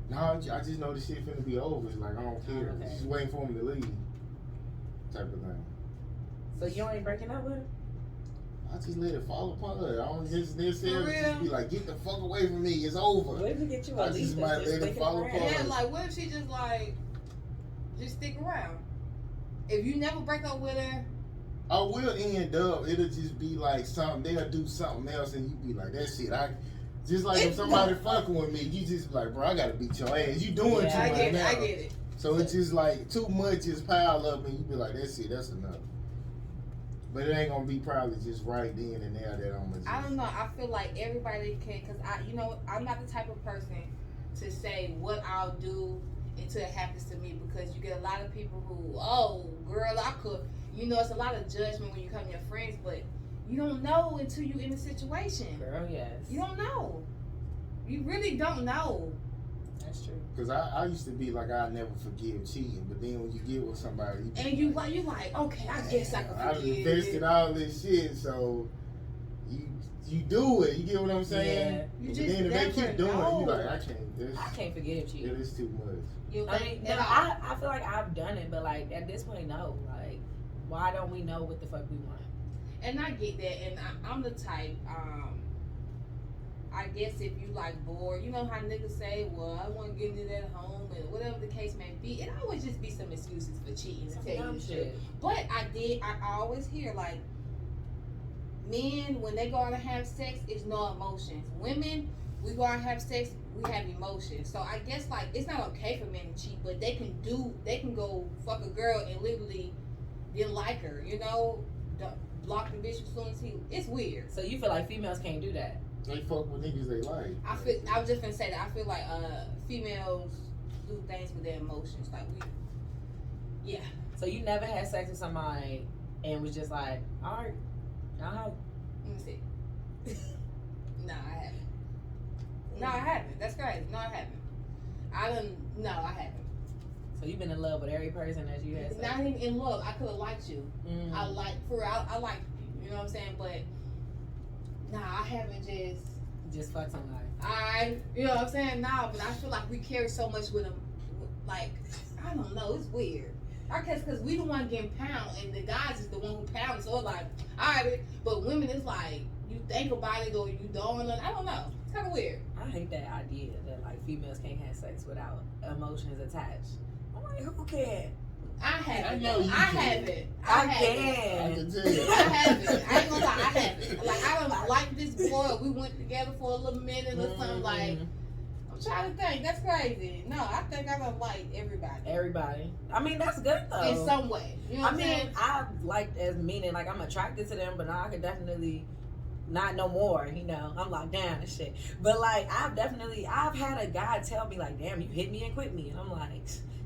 no, I just know the shit finna be over. It's like, I don't care. Okay. Just waiting for him to leave. Type of thing. So you ain't breaking up with her? I just let it fall apart. I don't just necessarily For real? just be like, get the fuck away from me. It's over. What if you get you I a just lease might that's let just it sticking fall around? apart. Yeah, like what if she just stick around? If you never break up with her, I will end up. It'll just be like something. They'll do something else, and you be like, that shit. Just like if It's somebody fucking with me, you just be like, bro, I gotta beat your ass. You doing Yeah. too I much get it. now. I get it. So it's just like too much just pile up, and you be like, that's it. That's enough. But it ain't gonna be probably just right then and there that I'm gonna. I don't know. I feel like everybody can, cause I'm not the type of person to say what I'll do until it happens to me, because you get a lot of people who, oh, girl, I could. It's a lot of judgment when you come to your friends, but you don't know until you in the situation. Girl, yes. You don't know. You really don't know. That's true. Cause I used to be like I never forgive cheating, but then when you get with somebody, And you like, okay, I guess I can I forgive. invested all this shit, so you do it. You get what I'm saying? Yeah. You But just then if they never keep doing it, you know. like I can't. This, I can't forgive you. it is too much. You I think mean, no, at all. I feel like I've done it, but like at this point, no. Like, why don't we know what the fuck we want? And I get that, and I'm the type, I guess if you like bored, you know how niggas say, well, I wasn't getting it at home, and whatever the case may be, it always just be some excuses for cheating, to Some tell you dumb the shit. truth. But I always hear, like, men, when they go out and have sex, it's no emotions. Women, we go out and have sex, we have emotions. So I guess, like, it's not okay for men to cheat, but they can go fuck a girl and literally didn't like her, you know? Block the bitch as soon as it's weird. So you feel like females can't do that? They fuck with niggas they like. I was just gonna say that I feel like females do things with their emotions. Like yeah. So you never had sex with somebody and was just like, all right, Let me see. No, I haven't. No, I haven't. That's crazy. No, I haven't. No, I haven't. So you've been in love with every person that you had sex Not even in love. I could have liked you. with? I like I like you. You know what I'm saying? But nah, I haven't Just fuck somebody. you know what I'm saying? Nah, but I feel like we carry so much with them. Like, I don't know, it's weird. I guess because we the one getting pounded, and the guys is the one who pounds. So it's like, all right, but women, it's like you think about it or you don't. I don't know. It's kind of weird. I hate that idea that like females can't have sex without emotions attached. I'm like, who can? I haven't. I know you I can. haven't. I I can. can tell you. I haven't. I ain't gonna lie, I haven't. Like, I don't like this boy. Or we went together for a little minute or something. Like, I'm trying to think. That's crazy. No, I think I don't like everybody. Everybody. I mean, that's good though. In some way. You know what I I'm mean, saying? I like as meaning like I'm attracted to them, but now I could definitely not no more. You know, I'm locked down and shit. But like, I've had a guy tell me like, "Damn, you hit me and quit me," and I'm like,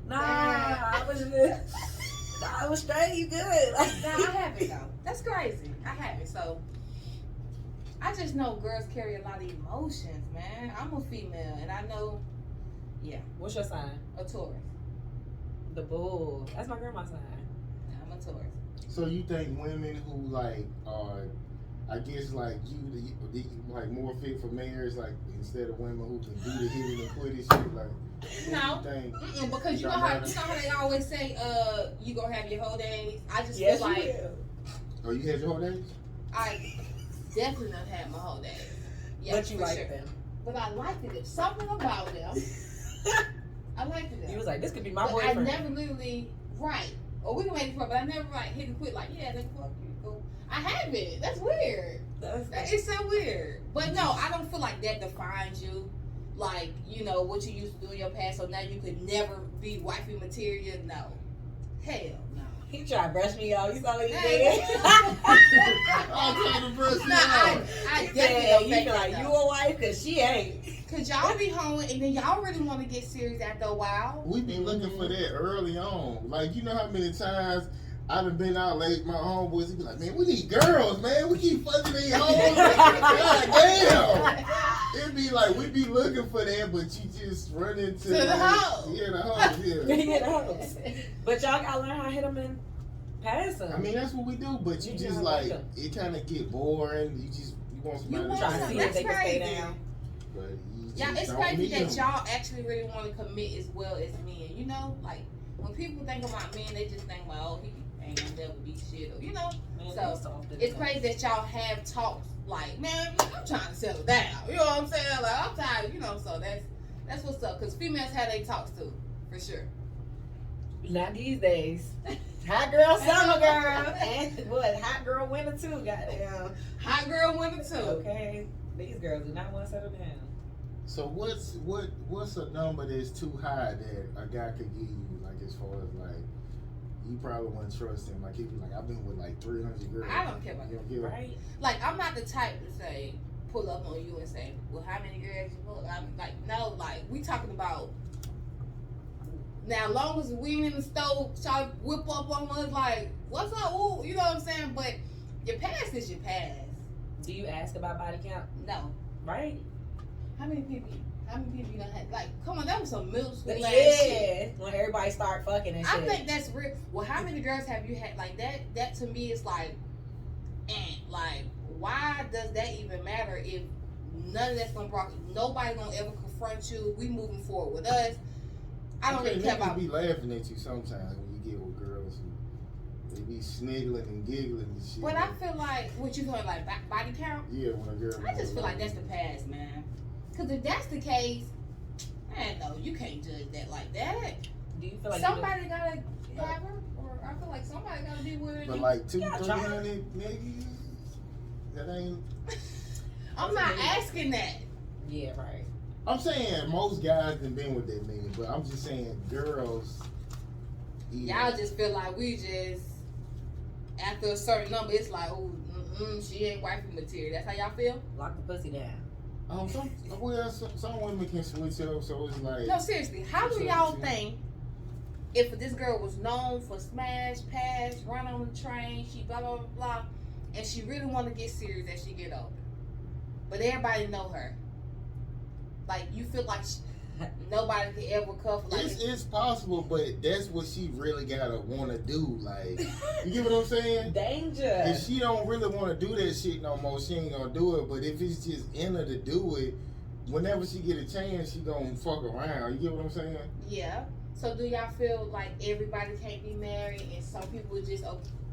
"Nah, I was good. Nah, I was straight. You good?" No, I haven't though. That's crazy. I haven't. So I just know girls carry a lot of emotions, man. I'm a female, and I know, What's your sign? a Taurus. The bull. That's my grandma's sign. I'm a Taurus. So you think women who like are, I guess like the like more fit for marriage, like instead of women who can do the hit and quit it shit, like No. what you think? Because you know how they always say, you gonna have your whole days. I just Yes, feel you like will. Oh, you had your whole days? I definitely not had my whole days. Yeah, But you for like sure. them. But I liked it. Something about them. I liked it. You was like, this could be my But boyfriend. I never literally or we can make it work, but I never like hit and quit like, yeah, nigga, fuck you. Cool. I haven't. That's weird. It's so weird. But no, I don't feel like that defines you. Like, you know, what you used to do in your past, so now you could never be wifey material. No. Hell no. He tried to brush me off. You saw what he Hey. did? I'm trying to brush you No, off. I He definitely said, don't you think feel that, like though. you a wife because she ain't. Cause y'all be home and then y'all really want to get serious after a while. We be looking for that early on. Like, you know how many times I done been out late, my homeboys be like, man, we need girls, man. We keep fucking these hoes. God damn. It'd be like, we be looking for that, but you just run into To the hoe. Yeah, the hoes, yeah. Yeah, the hoes. But y'all gotta learn how to hit them and pass them. I mean, that's what we do, but you You just gotta like, like 'em. it kind of get boring. You want somebody You want trying to some- see if they can stay crazy. down. But you Yeah, just it's don't crazy meet that 'em. y'all actually really want to commit as well as men. You know, like when people think about men, they just think, well, oh, he ain't gonna never be shit, or you know. Man, So, you soft as It's fuck. crazy that y'all have talks like, man, I'm trying to settle down. You know what I'm saying? Like I'm tired. You know, so that's what's up. Cause females have they talks too, for sure. Not these days. Hot girl, summer girl, and what? Hot girl, winter too. Goddamn. Hot girl women too. Okay, these girls do not want to settle down. So what's a number that's too high that a guy could give you, like as far as like you probably wouldn't trust him? Like he'd be like, I've been with like 300 girls. I don't care about You that. don't give a- Right? Like I'm not the type to say pull up on you and say, well, how many girls you pull? I'm like, no, like we talking about. Now, as long as we ain't in the stove, try to whip up on us like, what's up? Ooh, you know what I'm saying? But your past is your past. Do you ask about body count? No. Right? How many people you done had? Like, come on, that was some middle school ass Yeah, shit. when everybody start fucking and shit. I think that's real. Well, how many girls have you had like that? That to me is like, like, why does that even matter if none of that's gonna block? Nobody gonna ever confront you. We moving forward with us. I don't really care about. Be laughing at you sometimes when you get with girls. They be sniggling and giggling and shit. But I feel like what you doing, like body count. Yeah, when a girl. I just feel like that's the past, man. Because if that's the case, man, no, you can't judge that like that. Do you feel like somebody gotta have her, or I feel like somebody gotta be with her? But like 200-300 niggas, that ain't. I'm not asking that. Yeah, right. I'm saying most guys done been with that nigga, but I'm just saying girls. Y'all just feel like we just after a certain number, it's like, oh, she ain't wifey material. That's how y'all feel? Lock the pussy down. Some women can switch up, so it's like. No, seriously, how do y'all think if this girl was known for smash, pass, run on the train, she blah blah blah blah, and she really want to get serious as she get older, but everybody know her? Like, you feel like nobody can ever cuff like it's possible, but that's what she really gotta want to do. Like, you get what I'm saying? Danger. If she don't really want to do that shit no more, she ain't gonna do it. But if it's just in her to do it, whenever she get a chance, she gonna fuck around. You get what I'm saying? Yeah. So do y'all feel like everybody can't be married and some people just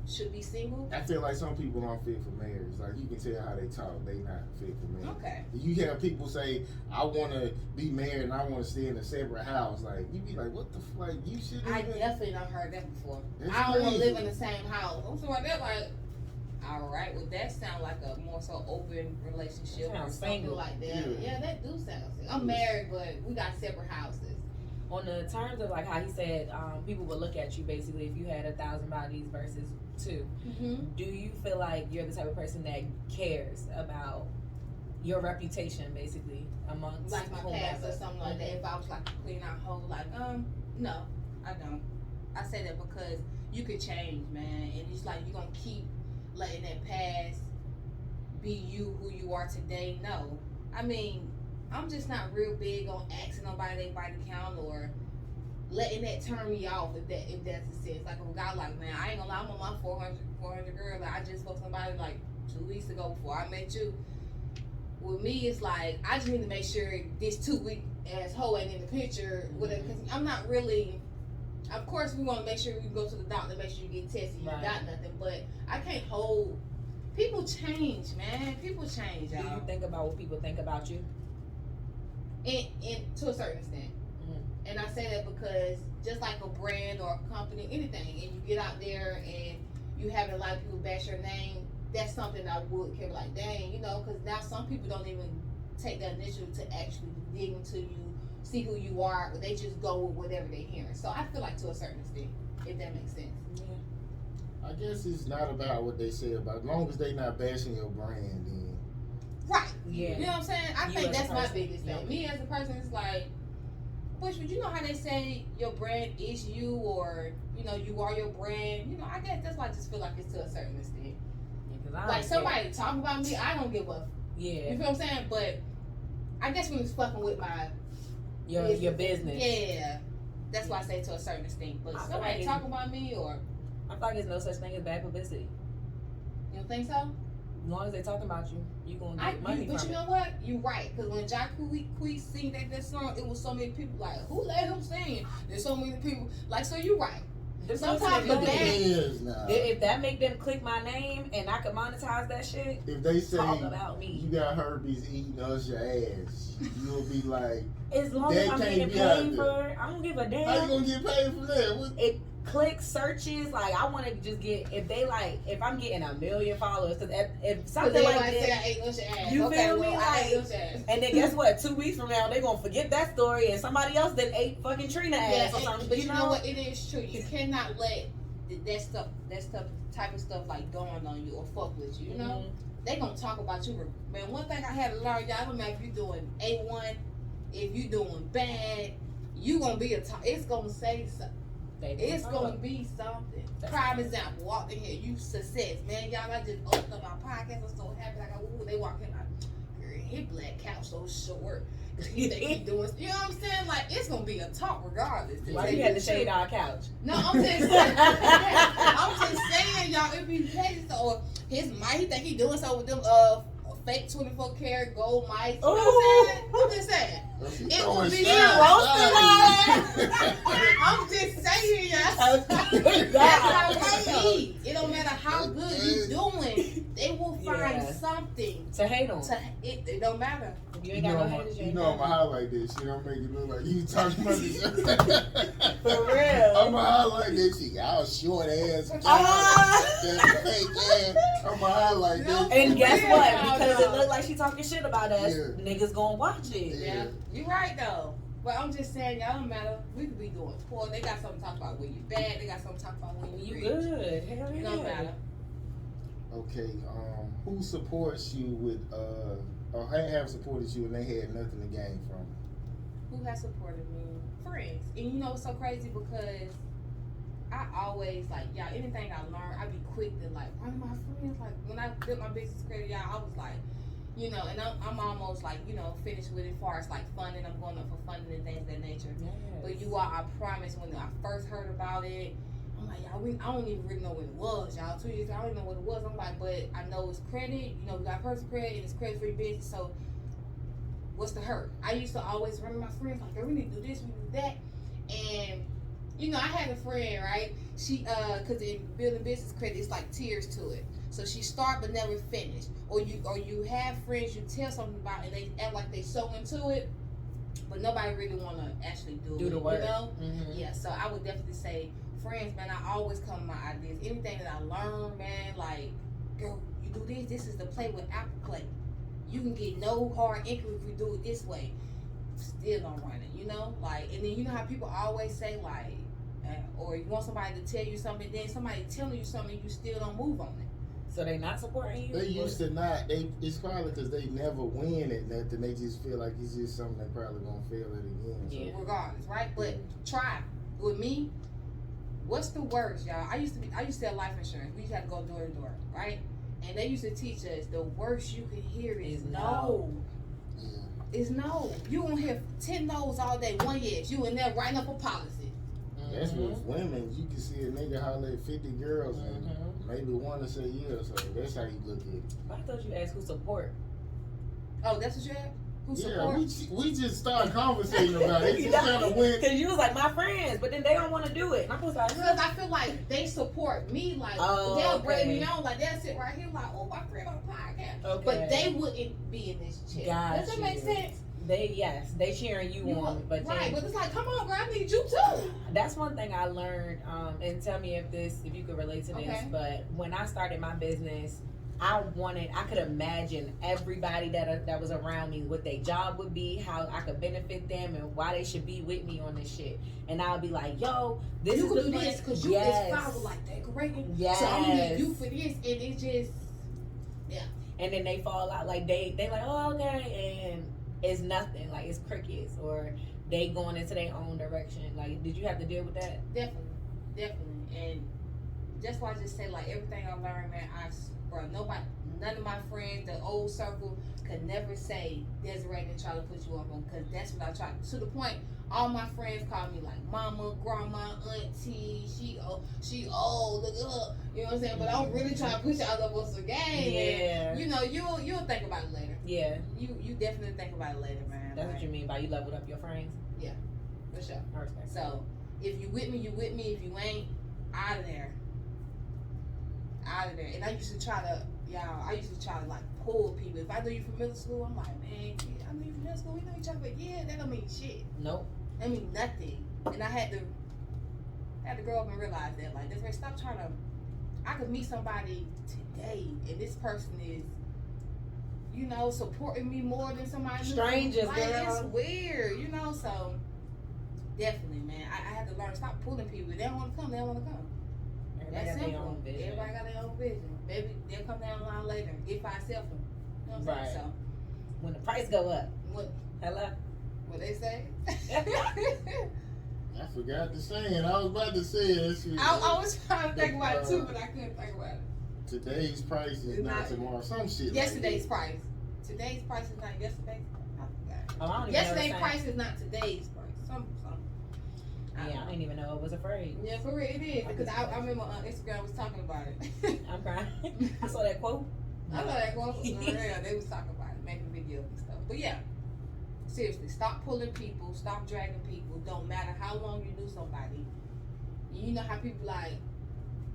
should be single? I feel like some people aren't fit for marriage. Like, you can tell how they talk, they not fit for marriage. Okay. You hear people say, I want to be married and I want to stay in a separate house. Like, you be like, what the fuck? Like, you shouldn't. I definitely not heard that before. That's I don't want to crazy. live in the same house. I'm sorry, they're like, all right, well, that sound like a more so open relationship or Sounds something single. like that. Yeah, that do sound single. I'm married, but we got separate houses. On the terms of like how he said, people would look at you basically if you had 1,000 bodies versus 2. Mm-hmm. Do you feel like you're the type of person that cares about your reputation basically amongst Like my past or something like that. If I was like a clean out hoe, like, no, I don't. I say that because you could change, man, and it's like you're gonna keep letting that past be you who you are today. No, I mean, I'm just not real big on asking nobody their body count or letting that turn me off if that's the sense. Like, a guy like, man, I ain't gonna lie, I'm on my 400 girl. Like, I just fucked somebody like 2 weeks ago before I met you. With me, it's like I just need to make sure this 2-week asshole ain't in the picture. Whatever, because I'm not really. Of course, we want to make sure we go to the doctor, make sure you get tested, you Right. got nothing. But I can't hold. People change, man. People change, Do y'all. you think about what people think about you? And to a certain extent. Mm-hmm. And I say that because just like a brand or a company, anything, and you get out there and you have a lot of people bash your name, that's something I would care. Like, dang, because now some people don't even take that initiative to actually dig into you, see who you are. They just go with whatever they're hearing. So I feel like to a certain extent, if that makes sense. Yeah. I guess it's not about what they say about. As long as they not bashing your brand, then. Right. Yeah. You know what I'm saying? I You think as a that's my person, biggest thing. yeah. Me as a person, it's like, Bushwood, you know how they say your brand is you, or you are your brand. I guess that's why I just feel like it's to a certain extent. Yeah, 'cause I Like, don't somebody care. talk about me, I don't give a. You Yeah. feel what I'm saying? But I guess when it's fucking with my Your business. yeah, that's why I say to a certain extent. But I feel somebody like talk about me, or I feel like there's no such thing as bad publicity. you don't think so? As long as they talking about you, you gonna get money But from you it. know what? You're right. Because when Jacquees sing that song, it was so many people like, who let him sing? There's so many people. Like, so you're right. Them Sometimes people the that- bad- Is now. If that make them click my name and I could monetize that shit, If they say talk about you me. got herpes eating us your ass, you'll be like, As long That as I'm can't getting be out paid there. for it, I don't give a how you damn. gonna get paid for that? What? It clicks, searches, like I want to just get, if I'm getting 1 million followers, cause if something like say I that, ate us your ass. You Okay, feel me? well, I ate Like- us your ass. and then guess what? 2 weeks from now, they gonna forget that story, and somebody else that ate fucking Trina ass or something. But you know what? It is true. You cannot let that stuff, type of stuff like going on you or fuck with you. You know, they gonna talk about you. Man, one thing I had to learn, y'all, don't matter if you doing A1, if you doing bad, you gonna be it's gonna say something. It's gonna be something. Prime example, walked in here, you success, man. Y'all, I just opened up my podcast. I'm so happy. Like, ooh, they walk in, like, girl, his black couch so short. He think he doing, you know what I'm saying? Like, it's gonna be a talk regardless. Why you had to shade our couch? No, I'm just saying. I'm just saying, y'all. If he petty, or his mic, he think he doing something with them fake 24 karat gold mics. You know what I'm saying? I'm just saying. It will be I'm just saying, y'all. That's how it be. It don't matter how good you doing. They will find something to hate on. It don't matter. You ain't got no haters. You know I'ma highlight this shit. I'm make it look like you talking about this. For real. I'ma highlight this shit. Y'all short ass. Fake ass. I'ma highlight this. And guess what? Because it look like she talking shit about us, niggas gonna watch it. Yeah. You right though. But I'm just saying, y'all don't matter. We could be doing poor. They got something to talk about when you bad. They got something to talk about when you rich. Good. Hell yeah. It don't matter. Okay. Who supports you with or have supported you and they had nothing to gain from it? Who has supported me? Friends. And you know it's so crazy because I always like, y'all, anything I learn, I be quick to like one of my friends. Like when I built my business credit, y'all, I was like, you know, and I'm almost like, you know, finished with it as far as like funding. I'm going up for funding and things of that nature. Yes. But you all, I promise, when I first heard about it, I'm like, y'all, I don't even really know what it was, y'all. 2 years ago, I don't even know what it was. I'm like, but I know it's credit. You know, we got personal credit and it's credit-free business. So what's the hurt? I used to always run to my friends like, hey, we need to do this, we need to do that. And, you know, I had a friend, right? She, because in building business credit, it's like tiers to it. So she start but never finish. Or you have friends you tell something about and they act like they so into it, but nobody really want to actually do the work. You know? Mm-hmm. Yeah, so I would definitely say friends, man. I always come with my ideas. Anything that I learn, man, like, girl, you do this. This is the play with Apple Play. You can get no hard income if you do it this way. Still don't run it, you know? Like, and then you know how people always say, like, or you want somebody to tell you something, then somebody telling you something, you still don't move on it. So they not supporting you? They used to not. It's probably because they never win at nothing. They just feel like it's just something they probably gonna fail at again. So. Yeah. Regardless, right? But try. With me, what's the worst, y'all? I used to sell life insurance. We used to have to go door to door, right? And they used to teach us the worst you can hear is no. Yeah. Is no. You gonna hear 10 no's all day, 1 yes. You in there writing up a policy. That's with women. You can see a nigga holler at 50 girls and maybe one to say yeah. So that's how you look at it. I thought you asked who support. Oh, that's what you had? Who Yeah, support? we just started conversating about it. It just kind of went. Because you was like, my friends, but then they don't want to do it. And I was like, Because I feel like they support me. Like, they'll bring me on. Like, they'll sit right here like, oh, my friend on the podcast. Okay. But they wouldn't be in this chat. Does that make sense? They cheering you on, but right, but it's like, come on, girl, I need you too. That's one thing I learned, and tell me if you could relate to this. Okay. But when I started my business, I could imagine everybody that was around me, what their job would be, how I could benefit them, and why they should be with me on this shit. And I would be like, yo, this you is can the do plan. this because you is father like decorating. Yes. So I'm gonna need you for this, and it just, yeah. And then they fall out like they like, oh, okay, and it's nothing, like it's crickets, or they going into their own direction. Like, did you have to deal with that? Definitely. And that's why I just say, like, everything I learned, man, none of my friends, the old circle, could never say Desiree didn't try to put you up on, because that's what I tried. To the point, all my friends call me like mama, grandma, auntie, she old, look up. You know what I'm saying? But I'm really trying to push y'all up on some game. Yeah. And, you know, you'll think about it later. Yeah. You definitely think about it later, man. That's what you mean by you leveled up your friends? Yeah, for sure. I respect. So, if you with me, you with me. If you ain't, out of there. Out of there. And I used to try to like pull people. If I knew you from middle school, I'm like, man, I knew you from middle school. We know each other, but yeah, that don't mean shit. Nope. That mean nothing. And I had to grow up and realize that, like, this stop trying to. I could meet somebody today, and this person is, you know, supporting me more than somebody new. Strangers, like, girl. It's weird, you know. So definitely, man, I had to learn to stop pulling people. If they don't want to come, they don't want to come. Everybody That's got their simple. own vision. Everybody got their own vision. Maybe they'll come down the line later if I sell them. You know what I'm saying? So When the price go up. what they say? I forgot to say it. I was about to say it. I was trying to think about it too, but I couldn't think about it. Today's price is not tomorrow. Some shit. Yesterday's like price. today's price is not yesterday's. Oh, I don't even Yesterday's know the price is not today's price. Some. Yeah, I didn't even know it was afraid. Yeah, for real, it is. Because I remember on Instagram was talking about it. I'm crying. I saw that quote. I know that quote. Yeah, they was talking about it, making videos and stuff. But yeah, seriously, stop pulling people, stop dragging people. Don't matter how long you knew somebody. You know how people like,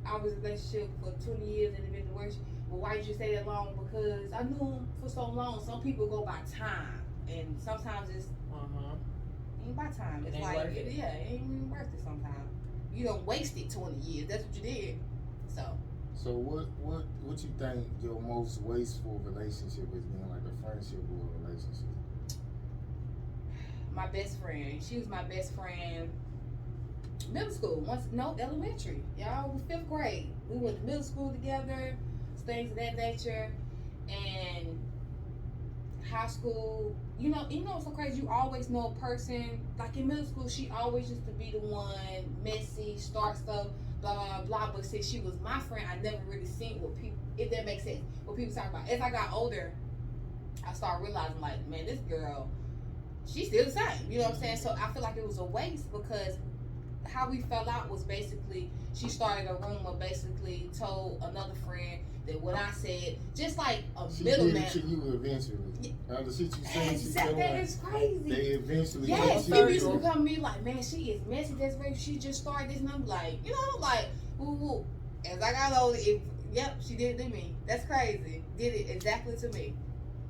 I was in a relationship for 20 years and it been the worst. Well, why did you stay that long? Because I knew him for so long. Some people go by time, and sometimes it's ain't by time. It's like it ain't even worth it. Sometimes you don't waste it 20 years. That's what you did. So what you think your most wasteful relationship has been, like a friendship or a relationship? My best friend. She was my best friend. Middle school. Elementary. Y'all was 5th grade. We went to middle school together. Things of that nature. And high school, you know what's so crazy? You always know a person. Like in middle school, she always used to be the one messy, start stuff, blah blah blah. But since she was my friend, I never really seen what people, if that makes sense, what people talk about. As I got older, I started realizing, like, man, this girl, she's still the same. You know what I'm saying? So I feel like it was a waste because how we fell out was basically she started a rumor, basically told another friend that what I said, just like a middleman. She did it to you eventually. All the shit you said, Exactly, that is crazy. They eventually. Yes, people used to come to me like, man, she is messy. That's right. She just started this, and I'm like, woo woo. As I got older, yep, she did it to me. That's crazy. Did it exactly to me.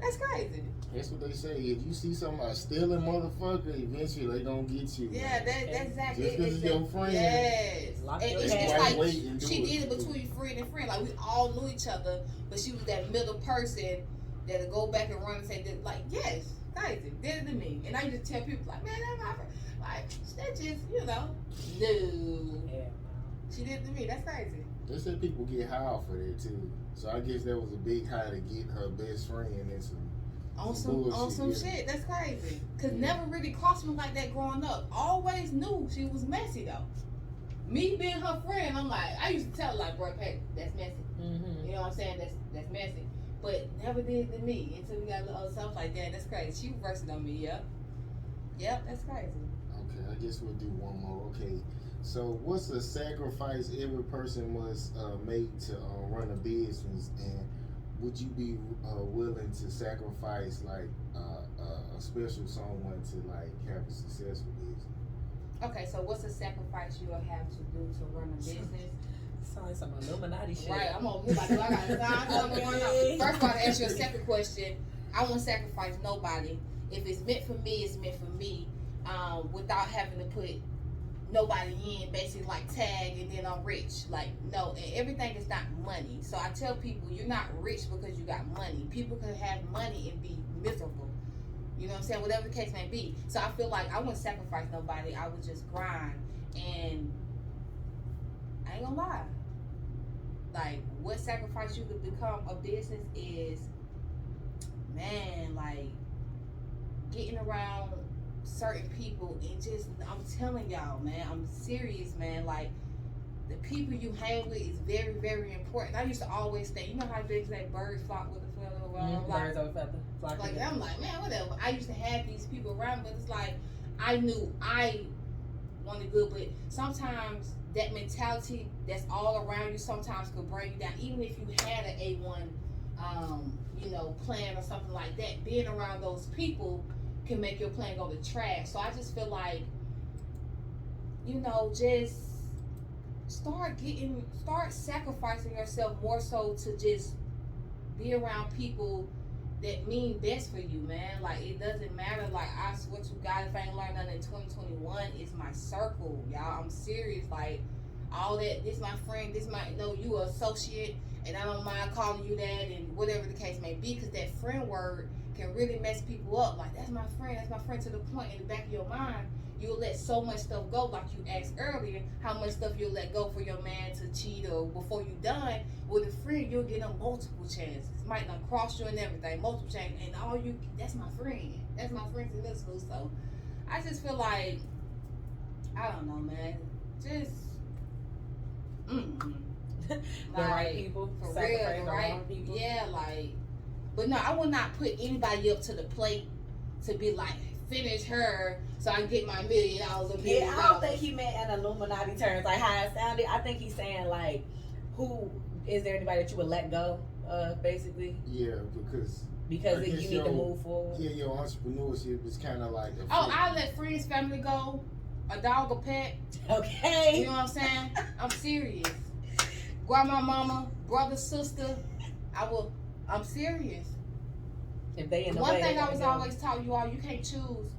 That's crazy. That's what they say. If you see somebody stealing, motherfucker, eventually they gonna get you. Yeah, that's exactly. Just because it's your friend. Yes. And it's like she did it between friend and friend. Like we all knew each other, but she was that middle person that'll go back and run and say, like, yes, crazy, did it to me. And I used to tell people like, man, that's my friend. Like, that just, no. Yeah. She did it to me. That's crazy. They said people get high off of that too. So I guess that was a big high to get her best friend and some shit. That's crazy. Cause never really crossed me like that growing up. Always knew she was messy though. Me being her friend, I'm like, I used to tell her like, bro, hey, that's messy. Mm-hmm. You know what I'm saying? That's messy. But never did it to me until we got little other stuff like that. That's crazy. She reversed it on me. Yep, that's crazy. Okay, I guess we'll do one more. Okay. So, what's a sacrifice every person must make to run a business, and would you be willing to sacrifice like a special someone to like have a successful business? Okay, so what's a sacrifice you'll have to do to run a business? Sounds like some Illuminati shit. Right, I'm over here like, I got time going on. First of all, to answer your second question, I won't sacrifice nobody. If it's meant for me, it's meant for me. Without having to put nobody in, basically like tag and then I'm rich. Like, no, and everything is not money. So I tell people, you're not rich because you got money. People can have money and be miserable. You know what I'm saying? Whatever the case may be. So I feel like I wouldn't sacrifice nobody. I would just grind. And I ain't gonna lie. Like, what sacrifice you could become a business is, man, like, getting around certain people and just, I'm telling y'all, man, I'm serious, man. Like, the people you hang with is very, very important. I used to always think, you know how they say birds flock with a feather? Birds of a feather. Like, I'm like, man, whatever. I used to have these people around, but it's like, I knew I wanted good, but sometimes that mentality that's all around you sometimes could bring you down. Even if you had an A1, plan or something like that, being around those people can make your plan go to trash. So I just feel like, just start sacrificing yourself more so to just be around people that mean best for you, man. Like, it doesn't matter. Like, I swear to God, if I ain't learned nothing in 2021, it's my circle, y'all. I'm serious. Like, all that, this my friend, this my, no, you an associate, and I don't mind calling you that, and whatever the case may be, because that friend word can really mess people up. Like, that's my friend to the point in the back of your mind, you'll let so much stuff go, like you asked earlier, how much stuff you'll let go for your man to cheat or before you done. With a friend, you'll get them multiple chances. Might not cross you and everything, multiple chances, and that's my friend. That's my friend in this school. So I just feel like, I don't know, man, just the right people, for real, the right people. Yeah, like, But no, I will not put anybody up to the plate to be like, finish her so I can get my $1 million. Yeah, I don't think he meant in Illuminati terms, like how it sounded. I think he's saying like, who is there anybody that you would let go of, basically? Yeah, because you need to move forward. Yeah, your entrepreneurship is kind of like. I let friends, family go, a dog, a pet. Okay. You know what I'm saying? I'm serious. Grandma, mama, brother, sister. I'm serious. If they in the One way, thing I was always taught you all, you can't choose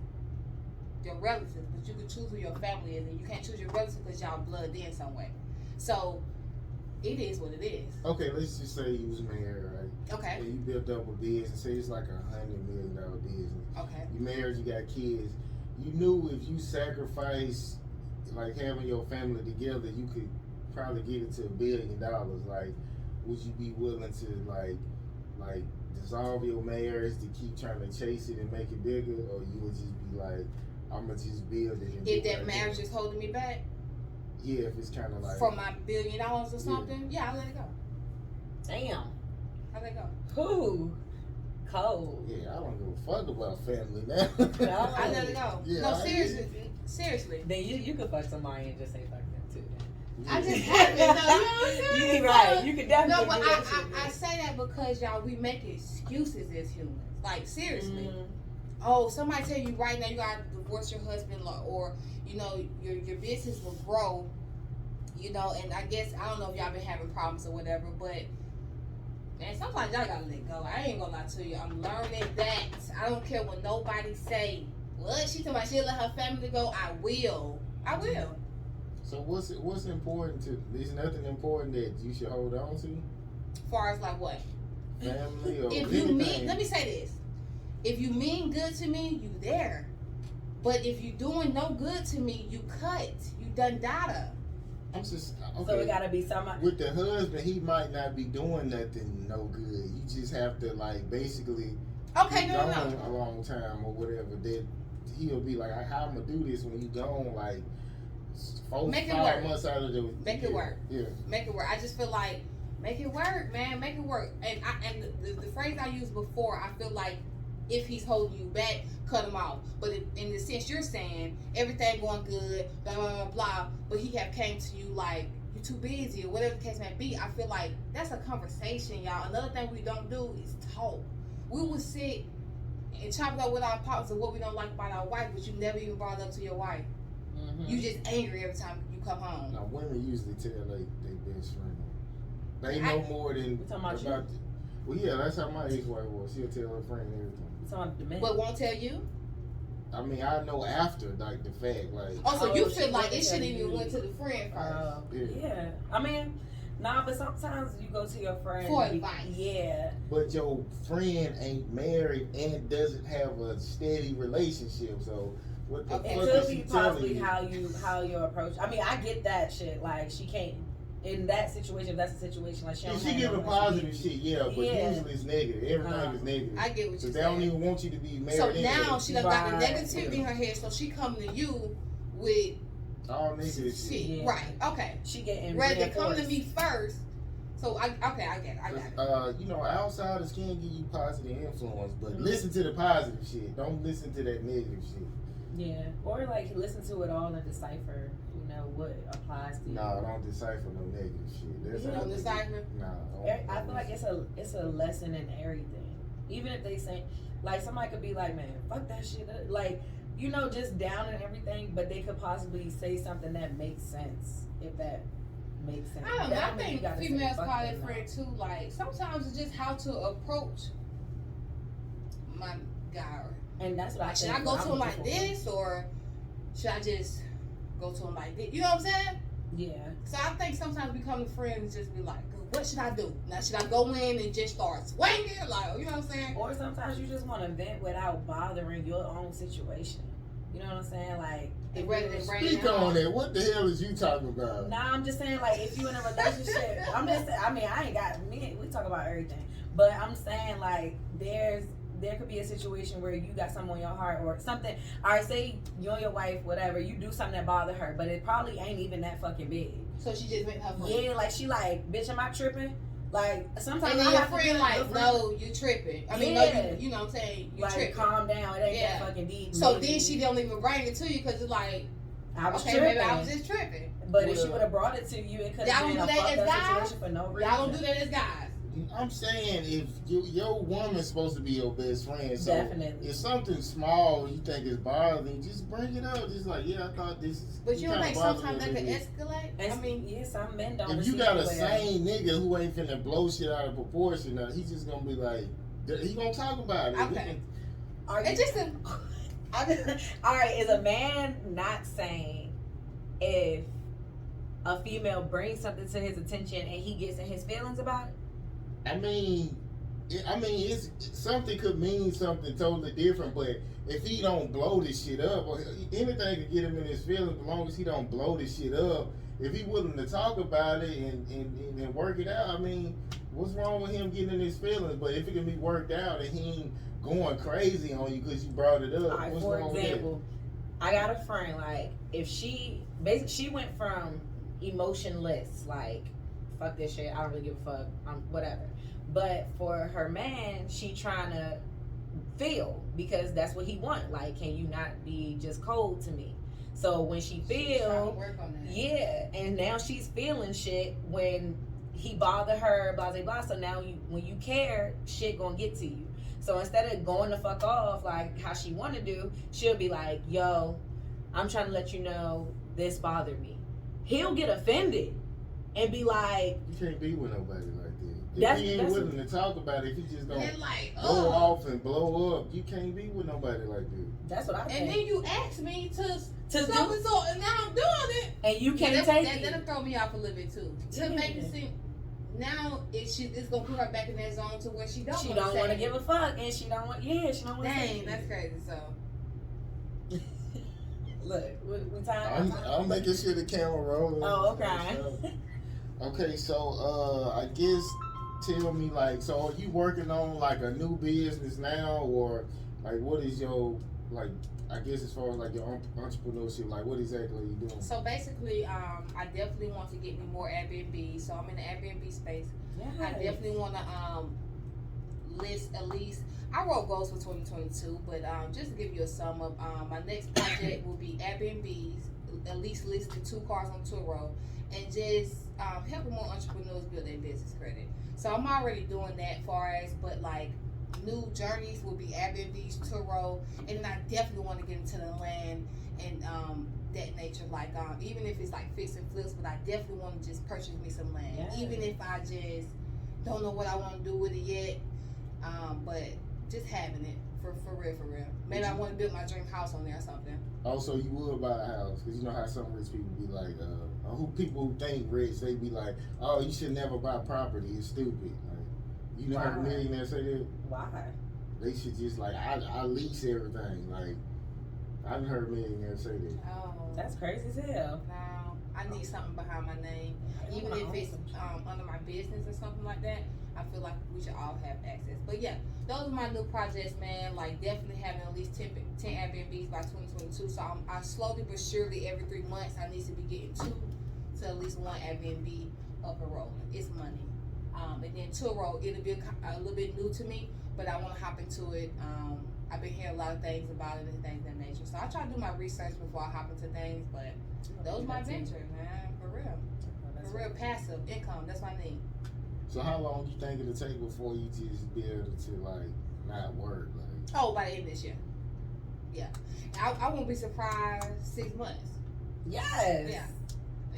your relatives, but you can choose who your family is, and you can't choose your relatives because y'all blood in some way. So it is what it is. Okay, let's just say you was married, right? Okay. And you built up a business. Say it's like $100 million business. Okay. You married, you got kids. You knew if you sacrificed like having your family together, you could probably get it to $1 billion. Like, would you be willing to like dissolve your marriage to keep trying to chase it and make it bigger, or you would just be like, I'm gonna just build it? And If that marriage is holding me back, yeah, if it's kind of like for my $1 billion or something, yeah, I let it go. Damn. I let it go. Who? Cold. Yeah, I don't give a fuck about family now. No. I let it go. Yeah, No, seriously, seriously. Then you could fuck somebody and just say fuck them too. Yeah. I just haven't. No, you know what I'm saying? You right. You could definitely No, but do that shit. I say that because y'all, we make excuses as humans. Like, seriously. Mhm. Oh, somebody tell you right now you gotta divorce your husband, or you know your business will grow. You know, and I guess I don't know if y'all been having problems or whatever, but man, sometimes y'all gotta let go. I ain't gonna lie to you. I'm learning that. I don't care what nobody say. What she talking about? She'll let her family go. I will. So what's important to? There's nothing important that you should hold on to. As far as like what? Family or If anything. you mean, let me say this. If you mean good to me, you there. But if you doing no good to me, you cut. You done data. I'm just okay. So it gotta be somebody. With the husband, he might not be doing nothing no good. You just have to like basically Okay, be no. gone a long time or whatever. That he'll be like, how I'm gonna do this when you gone like 4-5 months out of the Make year. it work. Yeah. Make it work. I just feel like make it work, man. Make it work. And the phrase I used before, I feel like if he's holding you back, cut him off. But in the sense you're saying everything going good, blah blah blah blah, but he have came to you like you're too busy or whatever the case may be. I feel like that's a conversation, y'all. Another thing we don't do is talk. We would sit and chop it up with our partners of what we don't like about our wife, but you never even brought it up to your wife. Mhm. You just angry every time you come home. Now women usually tell they best friend. They know more than We talking about about. Well, yeah, that's how my ex-wife was. She'll tell her friend everything. It's on the man. But won't tell you. I mean, I know after like the fact, like. Oh, so Oh, you she feel like wouldn't it shouldn't tell even you. went to the friend first. Yeah. I mean, nah, but sometimes you go to your friend For advice. Yeah. But your friend ain't married and doesn't have a steady relationship, so what the Okay. fuck It is could she be telling possibly you? how you approach. I mean, I get that shit. Like she can't in that situation. If that's a situation like she don't If she have giving no positive shit, yeah, but Yeah. usually it's negative. Everything is negative. I get what So you're they don't saying. even want you to be married. So anyway. now she done got the Right. negativity in her head, so she coming to you with all negative shit. shit. Yeah. Right. Okay. She getting Rather come to reinforced. me first. So I get it. I got it. You know, outsiders can give you positive influence, but listen to the positive shit. Don't listen to that negative shit. Yeah, or like listen to it all and decipher. You know what applies to you. No, don't decipher no negative shit. That's Yeah. how On the they- decipher? No. I feel like it's a lesson in everything. Even if they say like somebody could be like, man, fuck that shit up. Like, you know, just down and everything, but they could possibly say something that makes sense. If that makes sense. I don't know. That I mean you think gotta say, females fuck call them, it no. friend too. Like sometimes it's just how to approach my guy. And that's what I Like, should think. I go to I'm him like looking for. this or should I just go to him like this? You know what I'm saying? Yeah. So I think sometimes we come to friends and just be like, what should I do? Now should I go in and just start swinging? Like, you know what I'm saying? Or sometimes you just want to vent without bothering your own situation. You know what I'm saying? Like, And if rather you- than bring Speak it on home. it. What the hell is you talking about? Nah, I'm just saying, like, if you in a relationship, I'm just saying, I mean, I ain't got, we talk about everything, but I'm saying, like, there could be a situation where you got something on your heart or something, or say you and your wife, whatever, you do something that bother her, but it probably ain't even that fucking big. So she just went her friend. Yeah, like, she like, bitch, am I tripping? Like sometimes And then I your have to friend be like, no, you tripping. I mean, no, you know what I'm saying? You like tripping. calm down. It ain't Yeah. that fucking deep. So maybe. then she don't even bring it to you because it's like, I was okay, tripping. maybe I was just tripping. But if she would have brought it to you, it could have been a fucked up situation for no reason. Y'all don't do that as guys. I'm saying if your woman's supposed to be your best friend, so Definitely. if something small you think is bothering, just bring it up. Just like, yeah, I thought this is. But you don't think sometimes that could escalate? I mean, yeah, some men don't. If you got a sane nigga who ain't finna blow shit out of proportion, he's just gonna be like, he gonna talk about it. Okay. It's just all right. Is a man not saying if a female brings something to his attention and he gets in his feelings about it? I mean, it's something could mean something totally different, but if he don't blow this shit up, or anything could get him in his feelings, as long as he don't blow this shit up. If he willing to talk about it and work it out, I mean, what's wrong with him getting in his feelings? But if it can be worked out and he ain't going crazy on you because you brought it up, Right, what's for wrong example, with I got a friend, like, if she went from emotionless, like, fuck this shit, I don't really give a fuck, whatever. But for her man, she trying to feel, because that's what he want. Like, can you not be just cold to me? So when she feel, work on that. yeah, and now she's feeling shit when he bothered her, blah blah blah. So now when you care, shit gonna get to you. So instead of going the fuck off like how she want to do, she'll be like, yo, I'm trying to let you know this bothered me. He'll get offended and be like, you can't be with nobody like that. If That's- he ain't that's- willing to talk about it, if he just gonna And like, go off and blow up, you can't be with nobody like that. that's what I think. And then you ask me to do, and so, and now I'm doing it. and you can't Yeah, take that'll it. throw me off a little bit too. To make it seem now it's gonna put her back in that zone to where she don't. She don't want to give a fuck, and she don't want. Yeah, she don't want. Dang, that's crazy. So look, we time. I'm making sure the camera rolling. Oh, okay. Okay, so I guess tell me, like, so are you working on like a new business now, or like what is your, like, I guess as far as like your entrepreneurship, like what exactly are you doing? So basically, I definitely want to get me more Airbnb. So I'm in the Airbnb space. Yes. I definitely want to list at least. I wrote goals for 2022, but just to give you a sum up, my next project will be Airbnbs, at least listing 2 cars on Turo, and just helping more entrepreneurs build their business credit. So I'm already doing that far as, but like new journeys will be Airbnbs, Turo, and then I definitely want to get into the land and that nature, like even if it's like fix and flips, but I definitely want to just purchase me some land, even if I just don't know what I want to do with it yet, but just having it for real. Maybe I want to build my dream house on there or something. Also, you would buy a house, because you know how some rich people be like, people who think rich, they be like, oh, you should never buy property, it's stupid. Like, you know how millionaires say that? Why? They should just like, I lease everything. Like, I've heard millionaires say that. Oh, That's crazy as hell. no, I need something behind my name, even if it's under my business or something like that. I feel like we should all have access. But yeah, those are my new projects, man. Like definitely having at least 10 Airbnbs by 2022. So I slowly but surely every 3 months I need to be getting 2 to at least 1 Airbnb up and rolling. It's money. And then Turo, it'll be a little bit new to me, but I want to hop into it. I've been hearing a lot of things about it and things of that nature. So I try to do my research before I hop into things. But those are my ventures, man. For real. For real, passive income. That's what I need. So how long do you think it'll take before you just be able to like not work? Like, oh, by the end of this year. Yeah, I won't be surprised 6 months. Yes. Yeah.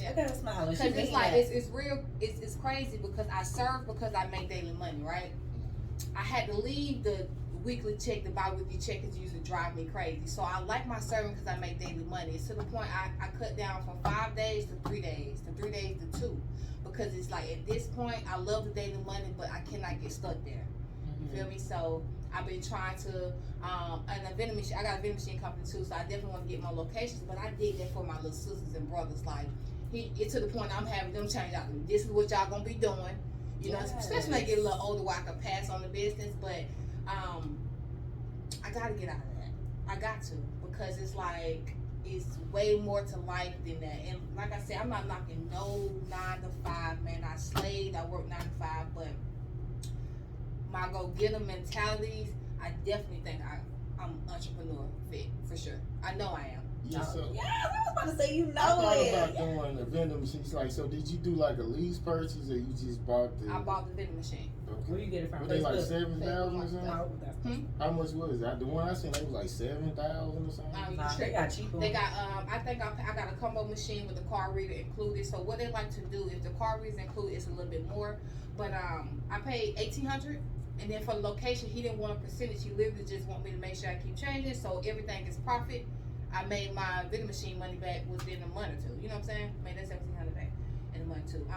Look at her smiling. Because it's like it's real. It's crazy because I serve because I make daily money, right? I had to leave the weekly check, the bi-weekly check is used to drive me crazy. So I like my serving because I make daily money. It's to the point I cut down from 5 days to 3 days, to 3 days to 2. Because it's like at this point I love the daily money, but I cannot get stuck there. You feel me? So I've been trying to and a vending machine. I got a vending machine company too, so I definitely want to get more locations. But I did that for my little sisters and brothers. Like it's to the point I'm having them change out. This is what y'all gonna be doing. You know, especially when I get a little older, where I can pass on the business. But I gotta get out of that. I got to, because it's like it's way more to life than that. And like I said, I'm not knocking no 9 to 5, man. I slaved, I worked 9 to 5, but my go-getter mentalities, I definitely think I'm entrepreneur fit for sure. I know I am. Yeah, so Yeah, I was about to say, you I know thought it. about doing a vending machine. Like, so did you do like a lease purchase, or you just bought the? I bought the vending machine. Where you get it from? Were they like Facebook? 7,000 or something? Oh, that's How much was it? The one I seen, they was like 7,000 or something. You Nah, they tripping. got cheap They ones. got I think I got a combo machine with the card reader included. So what they like to do, if the card reader is included, it's a little bit more. But I paid $1,800, and then for the location, he didn't want a percentage. He literally just want me to make sure I keep changing, so everything is profit. I made my vending machine money back within a month or two. You know what I'm saying? Made that $1,700 back in a month too.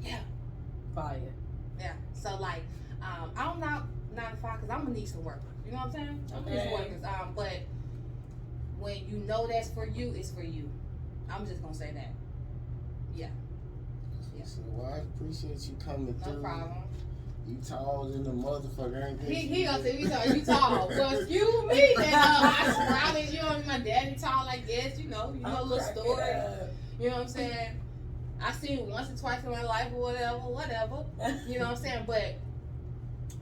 Yeah. Fire. Yeah. So like, I'm not 9 to 5 because I'm gonna need some workers. You know what I'm saying? I'm gonna need some workers. But when you know that's for you, it's for you. I'm just gonna say that. Yeah. So, well, I appreciate you coming No through. problem. You tall than the motherfucker, ain't this? He gonna say you tall. Well, excuse me, then I swear, I mean, you know, my daddy tall like this. You know a little story. You know what I'm saying? I seen it once or twice in my life or whatever. You know what I'm saying? But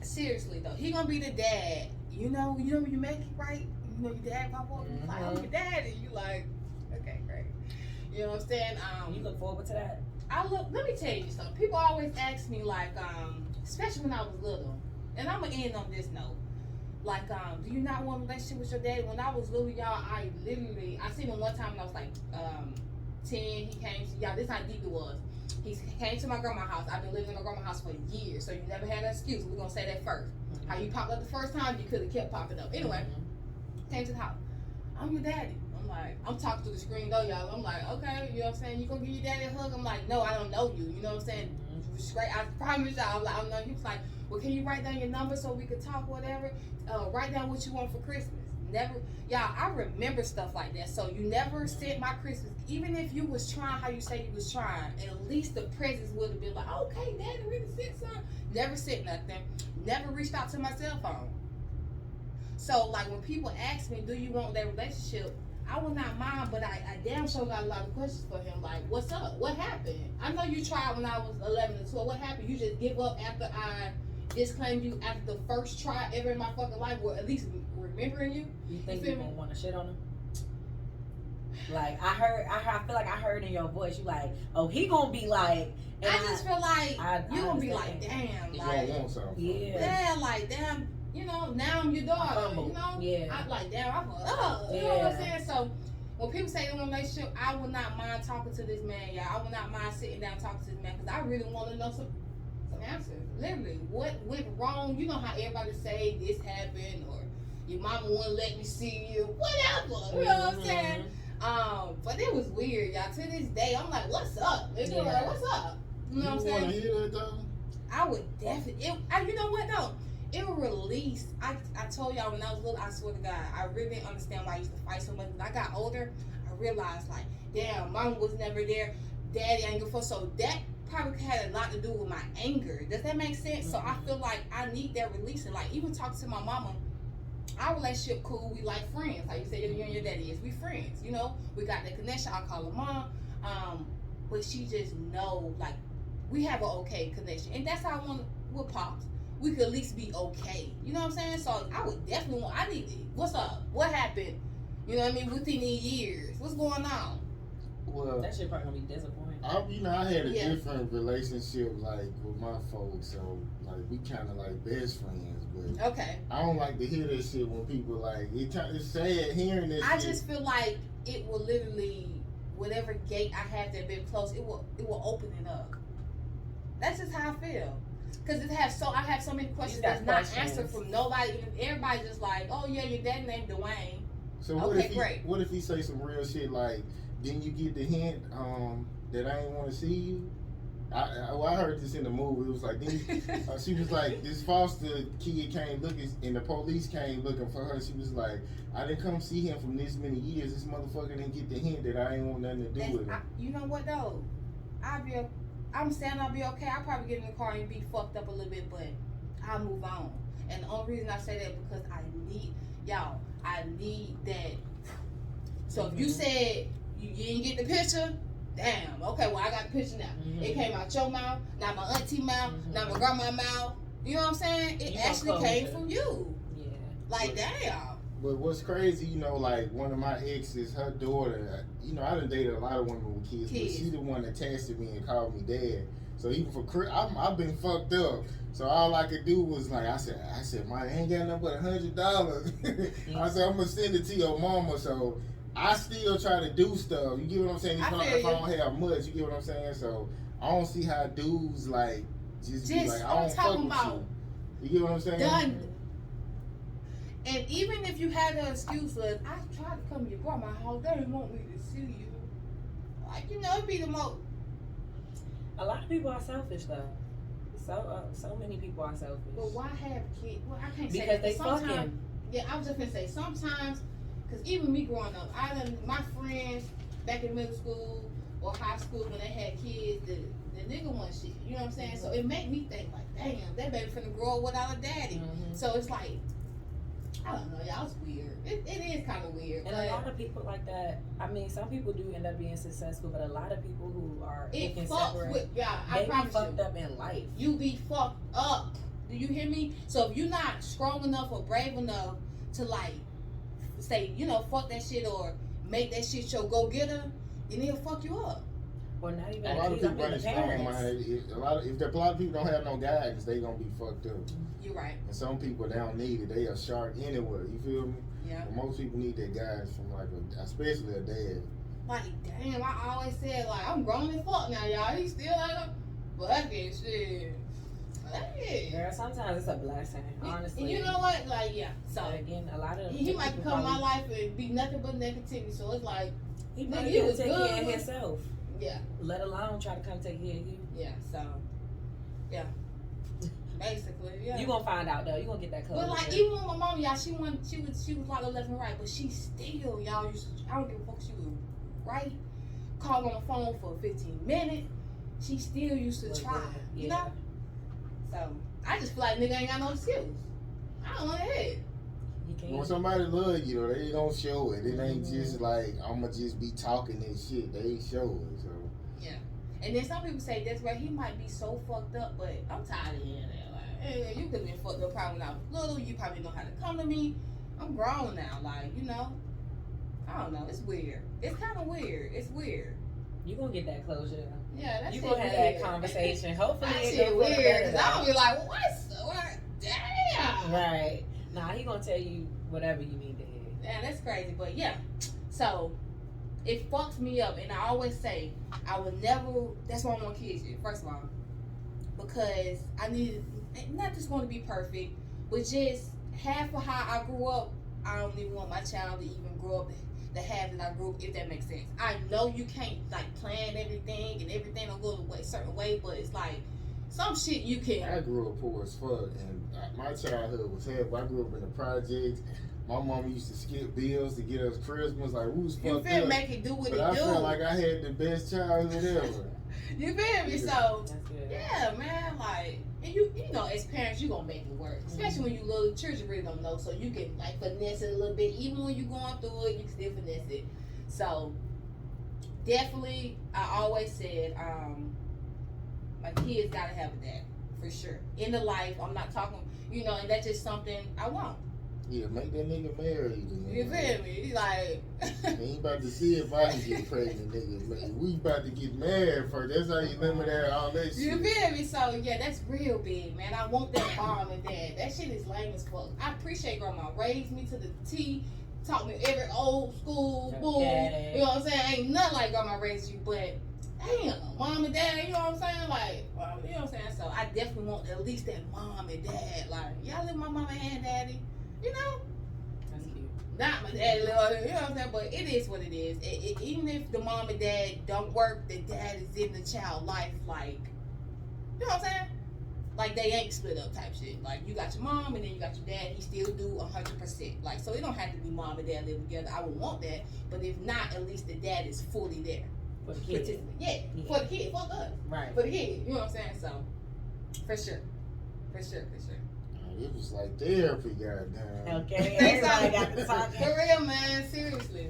seriously though, he gonna be the dad. You know when you make it right, you know your dad pop up, you like, I'm your daddy. You like, okay, great. You know what I'm saying? You look forward to that? Let me tell you something. People always ask me like, especially when I was little, and I'm gonna end on this note. Like, do you not want a relationship with your daddy? When I was little, y'all, I seen him one time when I was like 10. He came to y'all. This how deep it was. He came to my grandma's house. I've been living in my grandma's house for years, so you never had an excuse. We're gonna say that first. How you popped up the first time, you could have kept popping up. Anyway, came to the house. I'm your daddy. I'm like, I'm talking to the screen though, y'all. I'm like, okay, you know what I'm saying? You gonna give your daddy a hug? I'm like, no, I don't know you. You know what I'm saying? Straight, I promise y'all. I'm like, I don't know. He was like, well, can you write down your number so we could talk, whatever? Write down what you want for Christmas. Never, y'all. I remember stuff like that. So you never sent my Christmas, even if you was trying how you say you was trying. At least the presents would have been like, okay, Daddy really sent something. Never sent nothing. Never reached out to my cell phone. So like when people ask me, do you want that relationship? I will not mind, but I damn sure got a lot of questions for him. Like, what's up? What happened? I know you tried when I was 11 and 12. What happened? You just give up after I disclaimed you after the first try ever in my fucking life, or at least remembering you? You think You you feel gonna me? want to shit on him? Like I feel like I heard in your voice, you like, oh, he gonna be like. And I just feel like you gonna be understand. like, damn, You like, gonna want something. Yeah. yeah, like, damn, you know, now I'm your daughter, humble. you know? Yeah. I'm like, damn, I'm you know what I'm saying? So when people say they're in a relationship, I would not mind talking to this man, y'all. I would not mind sitting down and talking to this man, because I really want to know some answers. Literally, what went wrong? You know how everybody say this happened, or your mama wouldn't let me see you, whatever. You know what I'm saying? But it was weird, y'all. To this day, I'm like, what's up? Nigga? Yeah. Like, what's up? You know what I'm You saying? want to hear that though? I would definitely. You know what though? It will release. I told y'all when I was little. I swear to God, I really didn't understand why I used to fight so much. When I got older, I realized like, damn, mama was never there. Daddy ain't good for. So that probably had a lot to do with my anger. Does that make sense? So I feel like I need that releasing. Like even talking to my mama. Our relationship cool. We like friends. Like you said, you and your daddy is. We friends. You know, we got that connection. I call her mom. But she just know like. We have an okay connection, and that's how I want with Pops. We could at least be okay. You know what I'm saying? So I would definitely want. I need it. What's up? What happened? You know what I mean? Within these years, what's going on? Well, That shit probably gonna be disappointing. I had a Yeah. different relationship like with my folks, so like we kind of like best friends. But Okay. I don't like to hear that shit when people like it's sad hearing this. I shit. just feel like it will literally, whatever gate I have that been closed, it will open it up. That's just how I feel. Cause I have so many questions got that's not questions. answered from nobody. Everybody just like, oh yeah, your dad named Dwayne. So what Okay, if great. What if he say some real shit like, didn't you get the hint that I ain't want to see you? I heard this in the movie. It was like, she was like, this foster kid came looking, and the police came looking for her. She was like, I didn't come see him from this many years. This motherfucker didn't get the hint that I ain't want nothing to do with him. You know what though? I'm saying I'll be okay. I'll probably get in the car and be fucked up a little bit, but I'll move on. And the only reason I say that because I need that So if you said you didn't get the picture, damn, okay, well, I got the picture now. It came out your mouth, not my auntie mouth, not my grandma's mouth. You know what I'm saying? It actually came from you. Yeah. Like, damn. But what's crazy, you know, like one of my exes, her daughter, you know, I done dated a lot of women with kids, but she the one that texted me and called me dad. So even for I've been fucked up. So all I could do was like, I said, man, I ain't got nothing but $100. I said, I'm gonna send it to your mama. So I still try to do stuff. You get what I'm saying? If I don't have much, you get what I'm saying? So I don't see how dudes like just be like, I don't fuck with you. You get what I'm saying? Done. And even if you had an excuse of, I tried to come to your grandma's house, they didn't want me to see you. Like, you know, it'd be the most. A lot of people are selfish though. So many people are selfish. But why have kids? Well, I can't say because that. they fucking. Yeah, I was just gonna say sometimes, because even me growing up, my friends back in middle school or high school when they had kids, the nigga want shit. You know what I'm saying? So it made me think like, damn, that baby finna grow up without a daddy. So it's like, I don't know, y'all. It's weird. It is kind of weird. And a lot of people like that. I mean, some people do end up being successful, but a lot of people who are it can fucks separate, with y'all. they I be promise fucked you. up in life. You be fucked up. Do you hear me? So if you're not strong enough or brave enough to like say, you know, fuck that shit or make that shit your go getter, then he'll fuck you up. Or not even a lot of people the parents. if a lot of people don't have no guidance, they gonna be fucked up. You're right. And some people they don't need it. They are sharp anywhere. You feel me? Yeah. But most people need that guidance from like especially a dad. Like, damn, I always said like I'm grown as fuck now, y'all. He still like a fucking shit. Hey. Girl, sometimes it's a blessing, honestly. And you know what? Like, yeah. So but again, a lot of he might come in my life and be nothing but negativity. So it's like he nigga, might he even was take good care of with- himself. Yeah. Let alone try to come take care of you. Yeah. So yeah. Basically, yeah. You gonna find out though. You gonna get that closure. But like even with my mom, y'all, she was like left and right, but she still, y'all used to, I don't give a fuck, she was right, call on the phone for 15 minutes. She still used to try, you know? So I just feel like nigga ain't got no excuse. I don't want to hear it. When somebody love you though, they don't show it. It ain't just like I'ma just be talking that shit. They show it. So yeah. And then some people say that's where he might be so fucked up, but I'm tired of hearing that. Like, you could have been fucked up probably when I was little. You probably know how to come to me. I'm grown now. Like, you know, I don't know. It's weird. It's kind of weird. It's weird. You gonna get that closure. Yeah, that's you gonna have that conversation. Hopefully, that it shit go weird. Cause I'll be like, what? Damn. Right. Nah, he gonna tell you whatever you need to hear. Yeah, that's crazy. But yeah, so it fucks me up, and I always say I would never. That's why I want kids. First of all, because I need not just want to be perfect, but just half of how I grew up. I don't even want my child to even grow up the half that I grew up, if that makes sense. I know you can't like plan everything and everything don't go the certain way, but it's like some shit you can. I grew up poor as fuck, and my childhood was terrible. I grew up in the projects. My mom used to skip bills to get us Christmas. Like, we was fucked up. You feel make it do what but it I do. felt like I had the best childhood ever. You feel me? So, That's good. yeah, man, like, and you know, as parents, you gonna make it work. Especially when you little, children really don't know, so you can, like, finesse it a little bit. Even when you're going through it, you can still finesse it. So, definitely, I always said, my kids gotta have a dad, for sure. In the life, I'm not talking, you know, and that's just something I want. Yeah, make that nigga marry you. You feel me? He's like... We ain't about to see if I can get pregnant, nigga. Man, we about to get married first. That's how you limit out all that shit. You feel me? So, yeah, that's real big, man. I want that mom and dad. That shit is lame as fuck. I appreciate grandma. Raised me to the T. Taught me every old school bull. Okay. You know what I'm saying? Ain't nothing like grandma raised you, but damn, mom and dad, you know what I'm saying? Like, well, you know what I'm saying? So, I definitely want at least that mom and dad. Like, y'all live my mama and daddy. You know? That's cute. Not my daddy, you know what I'm saying? But it is what it is. Even if the mom and dad don't work, the dad is in the child life, like, you know what I'm saying? Like, they ain't split up type shit. Like, you got your mom and then you got your dad. He still do 100%. Like, so it don't have to be mom and dad living together. I would want that. But if not, at least the dad is fully there. For the kids. Yeah, for the kid. Fuck us. Right. For the kid. You know what I'm saying? So, for sure. For sure, for sure. It was like therapy, goddamn. Okay, everybody got to talking. For real, man. Seriously.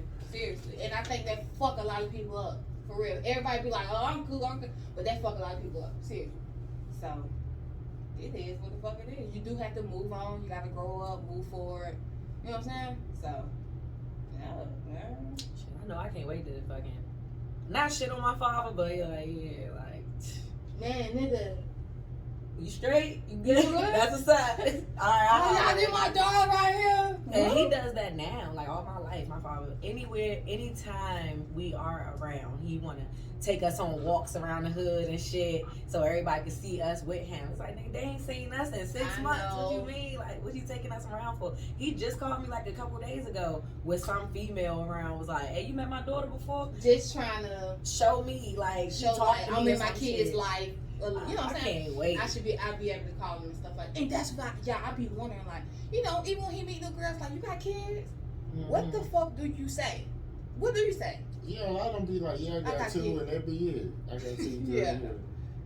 And I think that fuck a lot of people up. For real. Everybody be like, oh, I'm cool. But that fuck a lot of people up. Seriously. So, it is what the fuck it is. You do have to move on. You got to grow up, move forward. You know what I'm saying? So, yeah. Shit, I know I can't wait to fucking not shit on my father, but like, Man, nigga. you straight? You good? You good? That's a sign. Alright, Oh, y'all did my dog right here. and he does that now, like all my life. My father, anywhere, anytime we are around, he wanna take us on walks around the hood and shit, so everybody can see us with him. It's like, nigga, they ain't seen us in 6 I months. know. What you mean? Like, what you taking us around for? He just called me like a couple days ago with some female around. Was like, hey, you met my daughter before? Just trying to Show me, like, she show talked like to I'm me in or my some kid's shit. life. You know what I'm I saying? can't wait. I'd be able to call him and stuff like that. And that's what I be wondering, like, you know, even when he meet new girls, like, you got kids? What the fuck do you say? What do you say? Yeah, a lot of them be like, yeah, I got two, kids. and that be it. I got 2 girls. Yeah.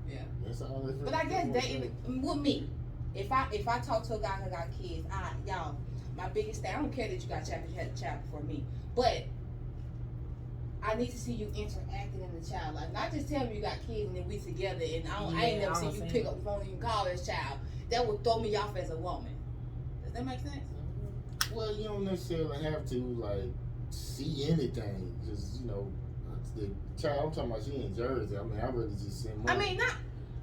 Yeah. That's all it is. But I guess dating with me, if I talk to a guy who got kids, y'all, my biggest thing, I don't care that you got a child, you had a child before me, but I need to see you interacting in the child life. Not just tell me you got kids and then we together and I ain't never seen you pick up the phone and you call this child. That would throw me off as a woman. Does that make sense? Well, you don't necessarily have to like see anything, because you know the child I'm talking about, she in Jersey. I mean, I really just send money. I mean, not.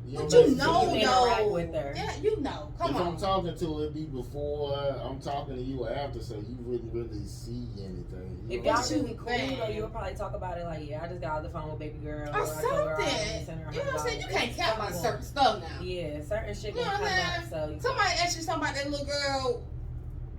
You But know, you know, You interact with her. Yeah, you know. Come if on. I'm talking to her, it'd be before I'm talking to you after, so you wouldn't really see anything. You If know? y'all But you- really cool, man. though, you'll probably talk about it like, yeah, I just got off the phone with baby girl. Or I told her I was something. sending her You know what I'm saying? You $100. can't count on Something certain stuff now. Yeah, certain shit You know gonna what come I'm up. So Somebody ask you something about that little girl,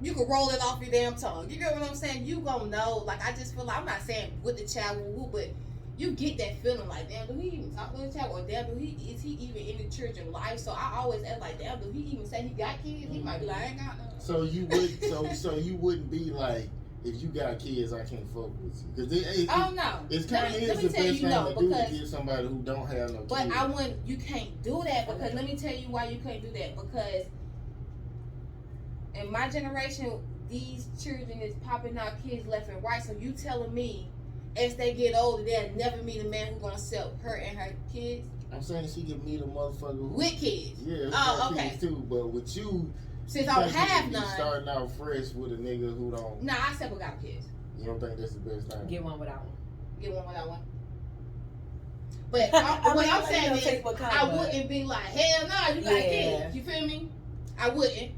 you can roll it off your damn tongue. You get what I'm saying? You gonna know. Like, I just feel like, I'm not saying with the child, but you get that feeling like, damn, do he even talk to the child? Or damn, is he even in the children life? So I always ask like, damn, do he even say he got kids? He might be like, I ain't got none. So you would, so you wouldn't be like, if you got kids, I can't fuck with you, because Oh no. it's kind of let is me the tell best you thing no, to do because to get somebody who don't have no but kids. I wouldn't. You can't do that because let me tell you why you can't do that. Because in my generation, these children is popping out kids left and right. So you telling me, as they get older, they'll never meet a man who's gonna sell her and her kids I'm saying she could meet a motherfucker who, with kids. yeah, who Oh, got okay. kids too. But with you, Since you I don't think you have should be none, starting out fresh with a nigga who don't. nah, I said we got kids. You don't think that's the best thing? get one without one. Get one without one. But I what mean, I'm like, saying you know, is, take what comes, I but- wouldn't be like, hell no, you got Yeah. kids. You feel me? I wouldn't.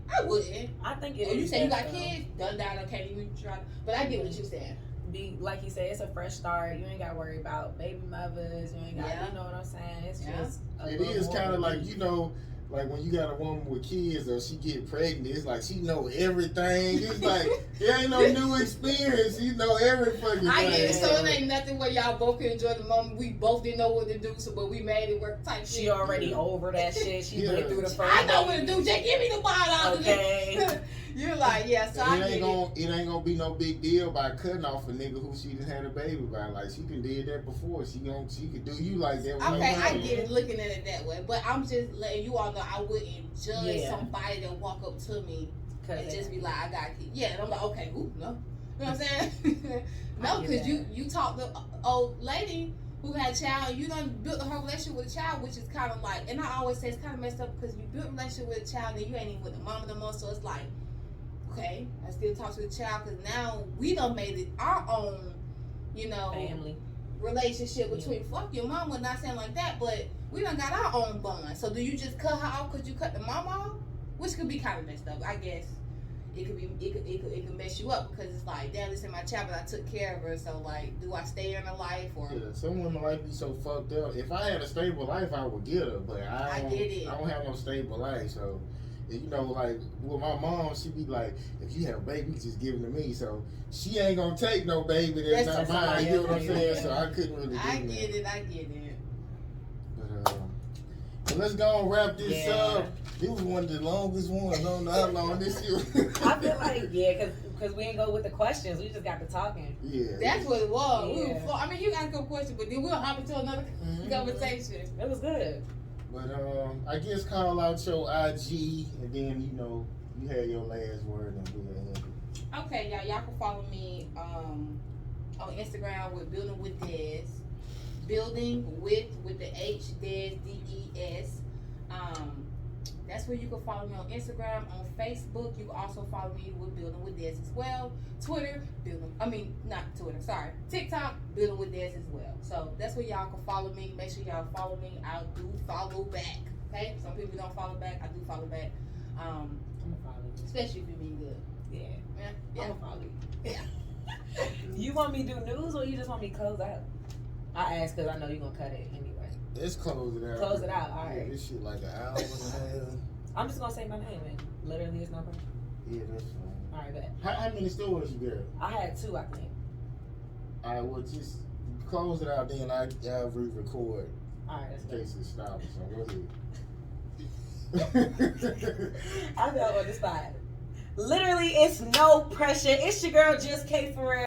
I think it Oh, you is say you best, got though. kids? Done down, I can't even try. But I get what you're saying. Be like you said, it's a fresh start. You ain't got to worry about baby mothers. You ain't got, Yeah. you know what I'm saying? It's Yeah. just a It little is more kind of like, relief. you know, like when you got a woman with kids or she get pregnant, it's like she know everything. It's like there ain't no new experience. You know every fucking thing. I get it. So it ain't nothing where y'all both can enjoy the moment. We both didn't know what to do, so but we made it work type She shit. already over that shit. She Yeah. went through the first. I know what to do. Just give me the $5. Okay. You're like, yeah, so I It get ain't it. gonna be no big deal by cutting off a nigga who she done had a baby by. Like she done did that before. She could do you like that. with Okay, her I baby. get it looking at it that way. But I'm just letting you all know I wouldn't judge Yeah. somebody that walk up to me and Cause just be like, I got kids. Yeah, and I'm like, okay, ooh, no. You know what I'm saying? No, I get because that. you talk to an old lady who had a child, and you done built a whole relationship with a child, which is kind of like, and I always say it's kind of messed up because you built a relationship with a child and you ain't even with the mama no more, so it's like, okay, I still talk to the child because now we done made it our own, you know, family. relationship between fuck your mama, not saying like that, but we done got our own bond. So do you just cut her off because you cut the mama off? Which could be kind of messed up, I guess. It could mess you up because it's like, damn, this is my child, but I took care of her. So like, do I stay in her life or? Yeah, some women like be so fucked up. If I had a stable life, I would get her, but I don't, get it. I don't have no stable life, so. And you know, like with my mom, she be like, "If you have a baby, you just give it to me." So she ain't gonna take no baby that's That's not mine. somebody You know what I'm else's saying? baby. So I couldn't really. I do get that. it. I get it. But let's go and wrap this Yeah. up. This was one of the longest ones. I don't know how long this is. I feel like because we ain't go with the questions. We just got to talking. Yeah. That's what it was. We Yeah. were I mean, you got a good question, but then we'll hop into another conversation. It was good. But I guess call out your IG and then You had your last word and we'll end it. Okay, y'all can follow me on Instagram with Building with Des. Building with the H, Des, DES. That's where you can follow me on Instagram. On Facebook, you can also follow me with Building with Des as well. Twitter, TikTok, Building with Des as well. So that's where y'all can follow me. Make sure y'all follow me. I do follow back. Okay? Some people don't follow back. I do follow back. I'm gonna follow you. Especially if you're being good. Yeah. Yeah. I'm gonna follow you. You want me to do news or you just want me to close out? I asked because I know you're gonna cut it anyway. Let's close it out. Close it out, all right. Yeah, this shit like an hour and a half. I'm just gonna say my name and literally his number. Yeah, that's fine. All right, bet. How many stores you got? I had 2, I think. All right, well, just close it out, then I'll re-record All right, that's in good. case it stops. So go ahead. I felt on the spot. Literally, it's no pressure. It's your girl, Just K for real.